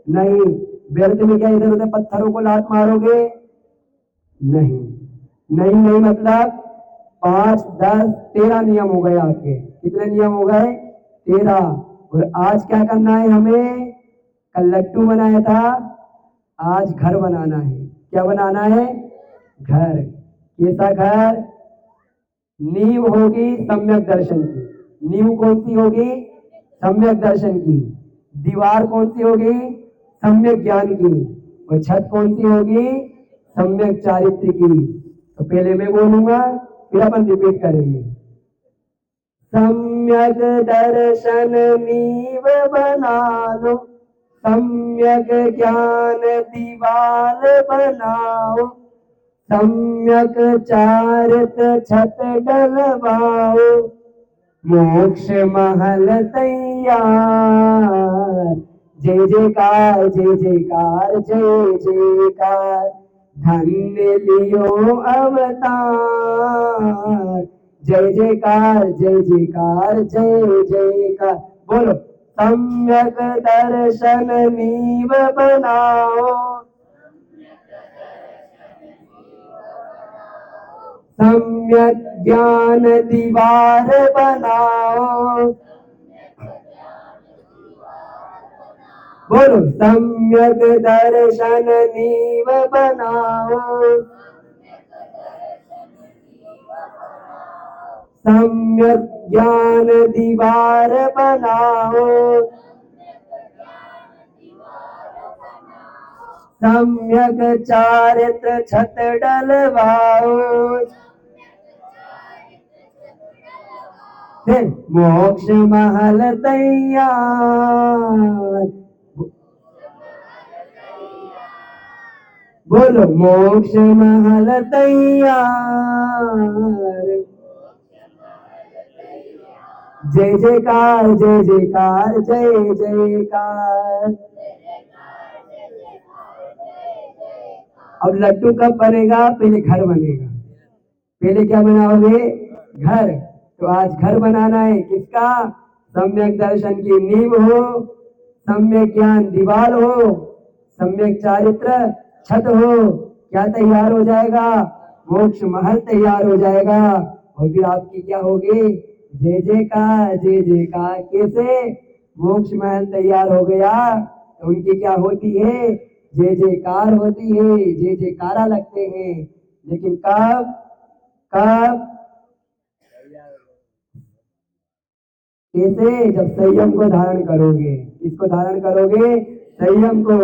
नहीं। व्यर्थ में क्या इधर उधर पत्थरों को लात मारोगे? नहीं। नहीं नहीं मतलब 5, 10, 13 नियम हो गए आपके। कितने नियम हो गए? 13। और आज क्या करना है हमें? कल लड्डू बनाया था, आज घर बनाना है। क्या बनाना है? घर। कैसा घर? नींव होगी सम्यक दर्शन की। नींव कौन सी होगी? सम्यक दर्शन की। दीवार कौन सी होगी? सम्यक ज्ञान की। और छत कौन सी होगी? सम्यक चारित्र की। तो पहले मैं बोलूंगा, फिर अपन रिपीट करेंगे। सम्यक दर्शन नींव बना लो, सम्यक ज्ञान दीवार बनाओ, सम्यक चारित छत डलवाओ, मोक्ष महल तैयार। जय जयकार, जय जयकार, जय जयकार, धन्य लियो अवतार। जय जयकार, जय जयकार, जय जयकार। बोलो। सम्यक दर्शन नींव बनाओ, सम्यक ज्ञान दीवार बनाओ। बोलो। सम्यक दर्शन नींव बनाओ, सम्यक ज्ञान दीवार बनाओ, सम्यक चारित्र छत डलवाओ, फिर मोक्ष महल तैयार, बोलो मोक्ष महल तैयार, जय जयकार जय जयकार जय जयकार। अब लड्डू कब बनेगा? पहले घर बनेगा। पहले क्या बनाओगे? घर। तो आज घर बनाना है किसका? सम्यक दर्शन की नींव हो, सम्यक ज्ञान दीवार हो, सम्यक चारित्र छत हो, क्या तैयार हो जाएगा? मोक्ष महल तैयार हो जाएगा। और फिर आपकी क्या होगी? जय जयकार जय जयकार। कैसे? मोक्ष महल तैयार हो गया तो उनकी क्या होती है? जय जयकार होती है, जय जयकारा लगते हैं। लेकिन कब? कब? कैसे? जब संयम को धारण करोगे। इसको धारण करोगे? संयम को।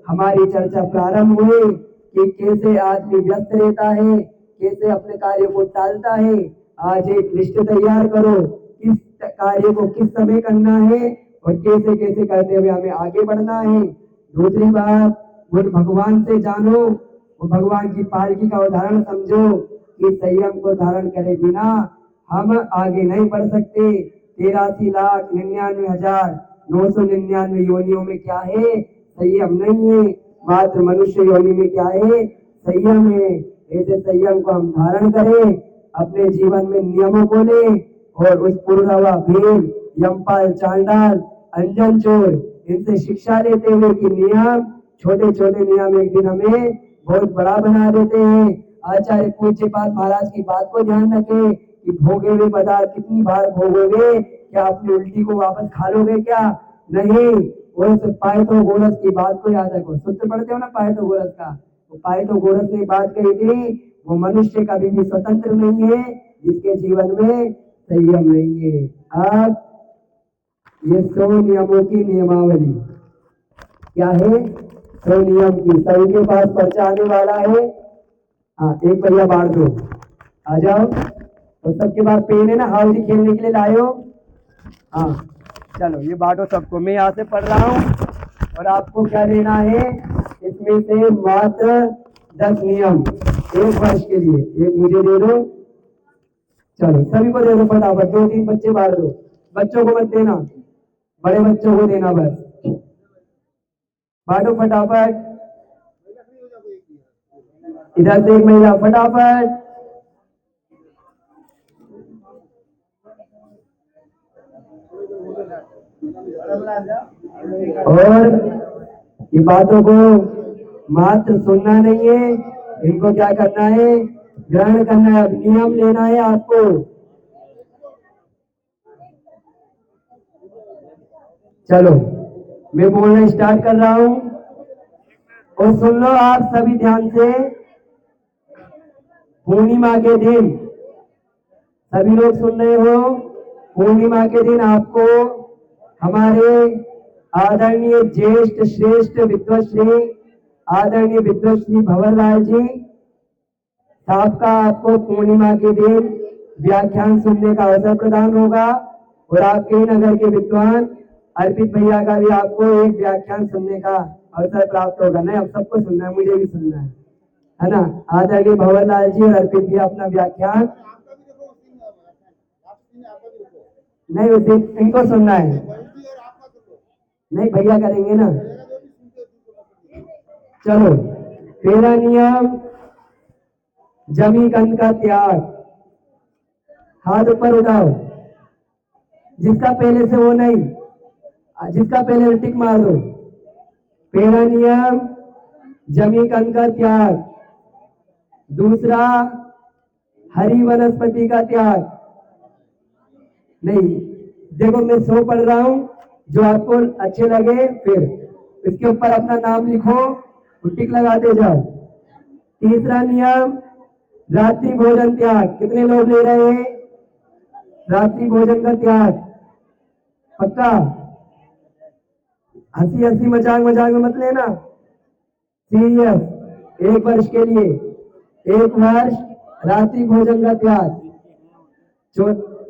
हमारी चर्चा प्रारंभ हुई कि कैसे आदमी व्यस्त रहता है, कैसे अपने कार्य को टालता है। आज एक लिस्ट तैयार करो, किस कार्य को किस समय करना है और कैसे कैसे करते हुए हमें आगे बढ़ना है। दूसरी बात, वो भगवान से जानो, वो भगवान की पालकी का उदाहरण समझो कि संयम को धारण करे बिना हम आगे नहीं बढ़ सकते। 83,99,999 योनियों में क्या है? संयम नहीं है। मात्र मनुष्य योनि में क्या है? संयम है। ऐसे संयम को हम धारण करें, अपने जीवन में नियमों को ले और उस पुरवा भेल, यमपाल, चांडाल, अंजन चोर, इनसे शिक्षा लेते हुए कि नियम, छोटे छोटे नियम एक दिन हमें बहुत बड़ा बना देते हैं। आचार्य पूज्यपाद महाराज की बात को ध्यान रखें कि भोगे हुए पदार्थ कितनी बार भोगोगे? क्या अपनी उल्टी को वापस खा लोगे क्या? नहीं। वो पाइथो गोरस की बात को याद रखो। सूत्र पढ़ते हो ना पाइथो गोरस का? तो पाइथो गोरस ने बात कही थी, वो मनुष्य कभी भी स्वतंत्र नहीं है जिसके जीवन में संयम नहीं है। अब ये 100 नियमों की नियमावली क्या है? 100 नियम की सभी के पास पर्चा आने वाला है। हाँ, एक बढ़िया बांट दो, आ जाओ। तो सबके पास पेन है ना? हाउजी खेलने के लिए लाए हो? हाँ, चलो ये बांटो सबको। मैं यहाँ से पढ़ रहा हूँ और आपको क्या लेना है? इसमें से मात्र 10 नियम 1 वर्ष के लिए। एक मुझे दे दो, चलो सभी को दे दो फटाफट। 2-3 बच्चे बांट दो, बच्चों को मत देना, बड़े बच्चों को देना बस। बांटो फटाफट। इधर से एक महिला, फटाफट। और ये बातों को मात्र सुनना नहीं है, इनको क्या करना है? ग्रहण करना है। नियम लेना है आपको। चलो मैं बोलना स्टार्ट कर रहा हूं और सुन लो आप सभी ध्यान से। पूर्णिमा के दिन, सभी लोग सुन रहे हो? पूर्णिमा के दिन आपको हमारे आदरणीय ज्येष्ठ श्रेष्ठ विद्वश्री, आदरणीय विद्वश्री भंवरलाल जी साहब का आपको पूर्णिमा के दिन व्याख्यान सुनने का अवसर प्रदान होगा। और आपके ही नगर के विद्वान अर्पित भैया का भी आपको एक व्याख्यान सुनने का अवसर प्राप्त होगा। नहीं, अब सबको सुनना है, मुझे भी सुनना है ना? आदरणीय भंवरलाल जी और अर्पित भैया अपना व्याख्यान, नहीं इनको सुनना है। नहीं, भैया करेंगे ना। चलो, पहला नियम, जमी कंद का त्याग। हाथ ऊपर उठाओ, जिसका पहले से वो नहीं, जिसका पहले टिक मार दो। पहला नियम, जमी कंद का त्याग। दूसरा, हरी वनस्पति का त्याग। नहीं, देखो मैं 100 पढ़ रहा हूं, जो आपको अच्छे लगे फिर इसके ऊपर अपना नाम लिखो और टिक लगाते जाओ। तीसरा नियम, रात्रि भोजन त्याग। कितने लोग ले रहे हैं रात्रि भोजन का त्याग? पक्का? हंसी हंसी मजाक मजाक में मत लेना, सीरियस। 1 वर्ष के लिए, 1 वर्ष रात्रि भोजन का त्याग।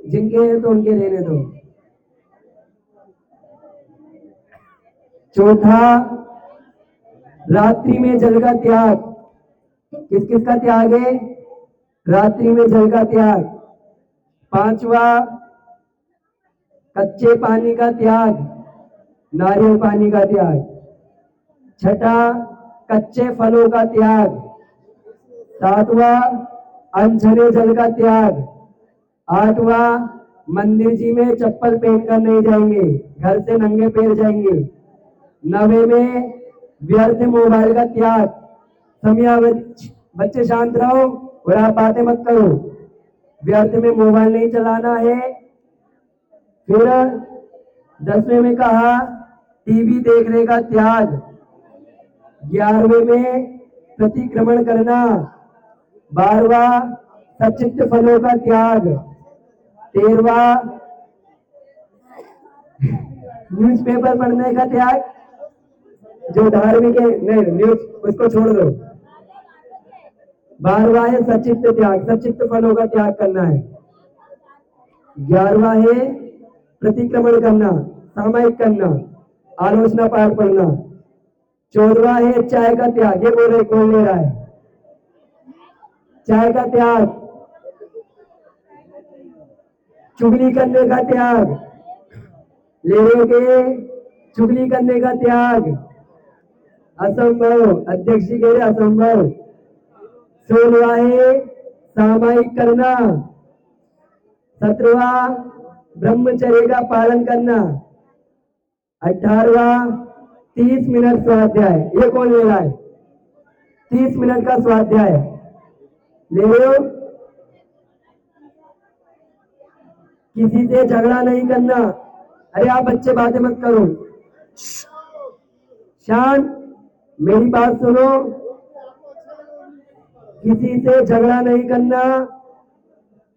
जिनके हैं तो उनके रहने दो। चौथा, रात्रि में जल का त्याग। किस किस का त्याग है? रात्रि में जल का त्याग। पांचवा, कच्चे पानी का त्याग, नारियल पानी का त्याग। छठा, कच्चे फलों का त्याग। सातवां, अनछने जल का त्याग। आठवां, मंदिर जी में चप्पल पहनकर नहीं जाएंगे, घर से नंगे पैर जाएंगे। नवे में व्यर्थ मोबाइल का त्याग। समयावधि, बच्चे शांत रहो और आप बातें मत करो। व्यर्थ में मोबाइल नहीं चलाना है। फिर 10वें में कहा टीवी देखने का त्याग। 11वें में प्रतिक्रमण करना। 12वां, सचित्र फलों का त्याग। 13वां, न्यूज़पेपर पढ़ने का त्याग। जो धार्मिक है नहीं, न्यूज उसको छोड़ दो। 12वां है सचित्र त्याग, सचित्र फलों का त्याग करना है। 11वां है प्रतिक्रमण करना, सामायिक करना, आलोचना पाठ पढ़ना। 14वां है चाय का त्याग। ये बोले कौन ले रहा है? चाय का त्याग। चुगली करने का त्याग। ले रहे चुगली करने का त्याग। असंभव, अध्यक्ष जी कह रहे असंभव। 16वां है सामायिक करना। 17वां, ब्रह्मचर्य का पालन करना। 18वां, 30 मिनट स्वाध्याय। ये कौन ले रहा है? 30 मिनट का स्वाध्याय ले रहे हो? किसी से झगड़ा नहीं करना। अरे आप बच्चे बातें मत करो, शांत, मेरी बात सुनो। किसी से झगड़ा नहीं करना,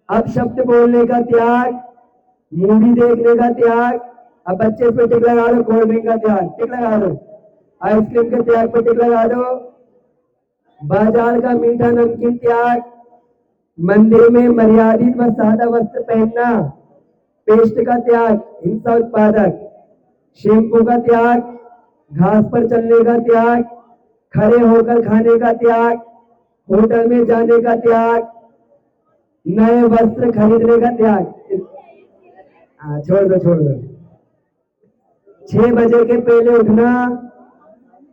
अपशब्द बोलने का त्याग, मूवी देखने का त्याग। अब बच्चे पे टिक लगा दो, कोल्ड ड्रिंक का त्याग टिक लगा दो, आइसक्रीम के त्याग पे टिक लगा दो, बाजार का मीठा नमकीन त्याग, मंदिर में मर्यादित व सादा वस्त्र पहनना, पेस्ट का त्याग, हिंसा उत्पादक, शैम्पू का त्याग, घास पर चलने का त्याग, खड़े होकर खाने का त्याग, होटल में जाने का त्याग, नए वस्त्र खरीदने का त्याग। छोड़ दो छोड़ दो। 6 बजे के पहले उठना,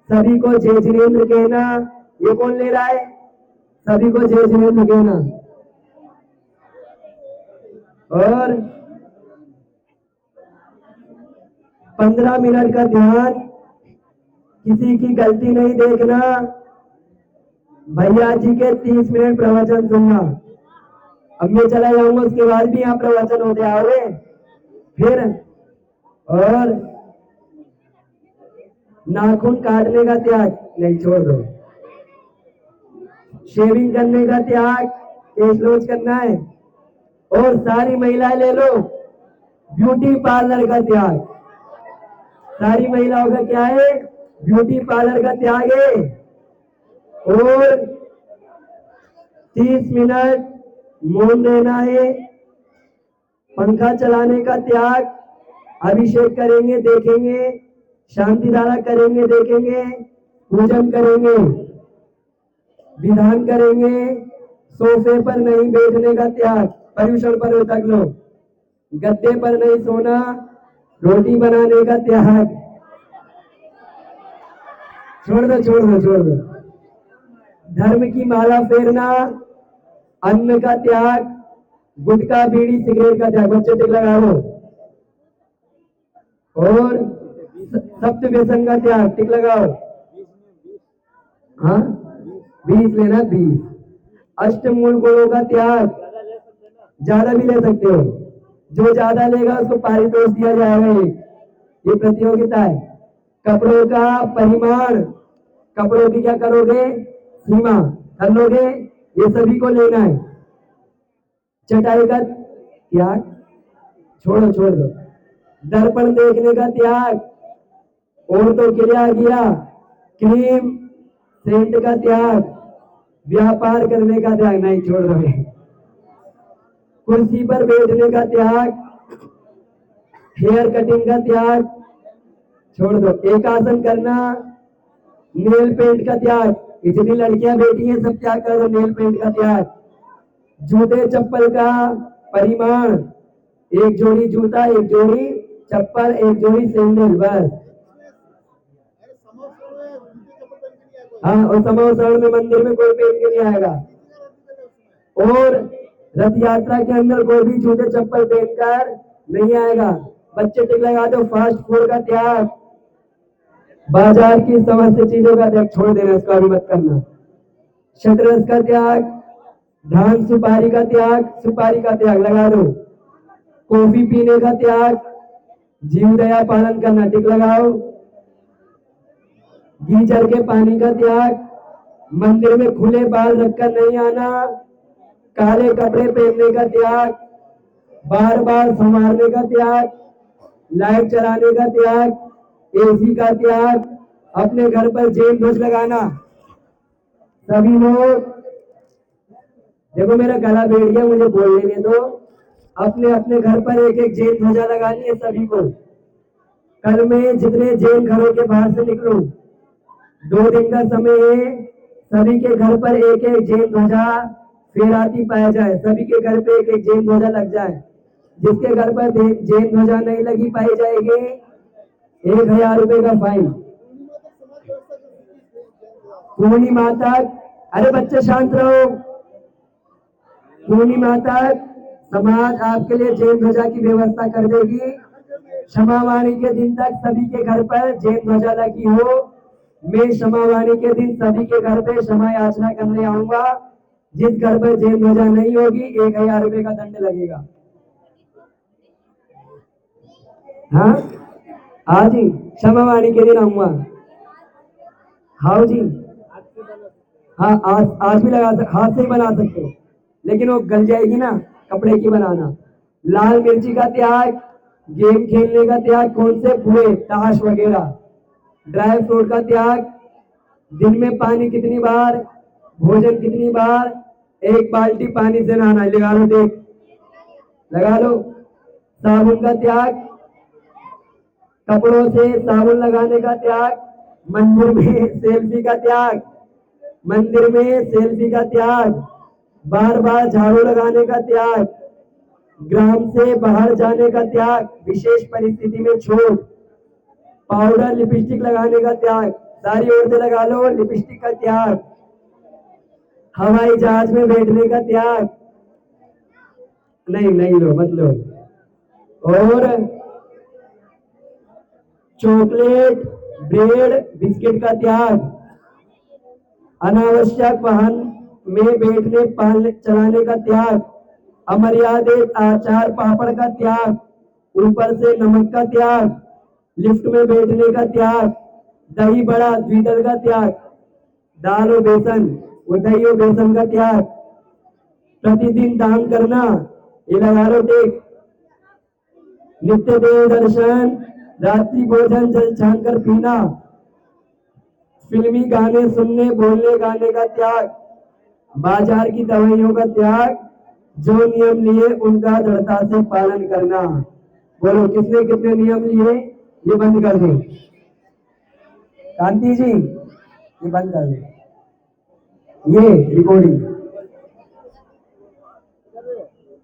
सभी को जय जिनेन्द्र कहना। ये कौन ले रहा है? सभी को जय जिनेन्द्र कहना। और 15 मिनट का ध्यान, किसी की गलती नहीं देखना। भैया जी के 30 मिनट प्रवचन सुनना। अब मैं चला जाऊंगा, उसके बाद भी यहाँ प्रवचन होते आओगे फिर। और नाखून काटने का त्याग नहीं, छोड़ दो। शेविंग करने का त्याग, केश रोज करना है। और सारी महिलाएं ले लो, ब्यूटी पार्लर का त्याग। सारी महिलाओं का क्या है? ब्यूटी पार्लर का त्याग है। और 30 मिनट मौन रहना है। पंखा चलाने का त्याग, अभिषेक करेंगे देखेंगे, शांति धारा करेंगे देखेंगे, पूजन करेंगे, विधान करेंगे। सोफे पर नहीं बैठने का त्याग, पर्यूषण पर्व तक लो। गद्दे पर नहीं सोना, रोटी बनाने का त्याग। छोड़ दो छोड़ दो छोड़ दो। धर्म की माला फेरना, अन्न का त्याग, गुटखा बीड़ी सिगरेट का त्याग। बच्चे टिक लगा लो। और सप्त व्यसन का त्याग टिक लगाओ। हाँ 20 लेना, 20। अष्टमूल गुणों का त्याग, ज्यादा भी ले सकते हो। जो ज्यादा लेगा उसको पारितोष दिया जाएगा। ये प्रतियोगिता है। कपड़ों का परिमाण, कपड़ों की क्या करोगे? सीमा कर लोगे, ये सभी को लेना है। चटाई का त्याग, छोड़ो छोड़ दो। दर्पण देखने का त्याग, औरतों के लिए आ गया। क्रीम सेंट का त्याग, व्यापार करने का त्याग नहीं, छोड़ दो। कुर्सी पर बैठने का त्याग, हेयर कटिंग का त्याग छोड़ दो। एक आसन करना, नेल पेंट का त्याग, जितनी लड़कियां बैठी हैं सब त्याग कर दो। नेल पेंट का त्याग, जूते चप्पल का परिमाण, एक जोड़ी जूता, एक जोड़ी चप्पल, एक जोड़ी सैंडल, बस। हाँ, और समावसरण में मंदिर में कोई पहन के नहीं आएगा। और रथ यात्रा के अंदर कोई भी जूते चप्पल पहनकर नहीं आएगा। बच्चे टिक लगा दो। फास्ट फूड का त्याग, बाजार की समस्त चीजों का त्याग छोड़ देना, इसका भी मत करना। शतरंज का त्याग, धान सुपारी का त्याग, सुपारी का त्याग लगा दो। कॉफी पीने का त्याग, जीव दया पालन करना, टिक लगाओ। गीजर के पानी का त्याग, मंदिर में खुले बाल रखकर नहीं आना, काले कपड़े पहनने का त्याग, बार बार संवारने का त्याग, लाइट चलाने का त्याग, एसी का त्याग, अपने घर पर जैन ध्वज लगाना। सभी लोग देखो, मेरा गला बैठ गया, मुझे बोल लेने दो। अपने अपने घर पर एक एक जैन ध्वजा लगानी है सभी को। कल में जितने जैन घरों के बाहर से निकलो, 2 दिन का समय है, सभी के घर पर एक एक जैन ध्वजा फहराती पाया जाए। सभी के घर पे एक एक जैन ध्वजा लग जाए। जिसके घर पर जैन ध्वजा नहीं लगी पाई जाएगी, 1000 रुपए का फाइन। पूर्णिमा तक, अरे बच्चे शांत रहो। पूर्णिमा तक समाज आपके लिए जैन ध्वजा की व्यवस्था कर देगी। क्षमावाणी के दिन तक सभी के घर पर जैन ध्वजा लगी हो। मैं क्षमावाणी के दिन सभी के घर पे क्षमा याचना करने आऊंगा। जिस घर पर जैन ध्वजा नहीं होगी, 1000 रुपए का दंड लगेगा। हाँ, आज ही क्षमावाणी के दिन आऊंगा। हाँ जी, हाँ, आज भी लगा हाथ से ही बना सकते हो, लेकिन वो गल जाएगी ना, कपड़े की बनाना। लाल मिर्ची का त्याग, गेम खेलने का त्याग, कौन से पुए ताश वगैरह। ड्राई फ्रूट का त्याग, दिन में पानी कितनी बार, भोजन कितनी बार, 1 बाल्टी पानी से नहाना। लगा लो, देख लगा लो। साबुन का त्याग, कपड़ों से साबुन लगाने का त्याग। मंदिर में सेल्फी का त्याग, मंदिर में सेल्फी का त्याग। बार बार झाड़ू लगाने का त्याग, ग्राम से बाहर जाने का त्याग, विशेष परिस्थिति में छूट। पाउडर लिपस्टिक लगाने का त्याग, सारी औरतें लगा लो लिपस्टिक का त्याग। हवाई जहाज में बैठने का त्याग, नहीं नहीं लो, मत लो। और चॉकलेट, ब्रेड, बिस्किट का त्याग। अनावश्यक वाहन में बैठने चलाने का त्याग। अमर्यादित आचार पापड़ का त्याग। ऊपर से नमक का त्याग। लिफ्ट में बैठने का त्याग। दही बड़ा द्विदल का त्याग। दाल और बेसन, वो दही और बेसन का त्याग। प्रतिदिन दान करना, ये लगा लो टेक। नित्य देव दर्शन, रात्रि भोजन जल छान कर पीना। फिल्मी गाने सुनने बोलने गाने का त्याग। बाजार की दवाइयों का त्याग। जो नियम लिए उनका दृढ़ता से पालन करना। बोलो, किसने कितने नियम लिए, ये बंद कर दो। कांति जी, ये बंद कर दो, ये रिकॉर्डिंग।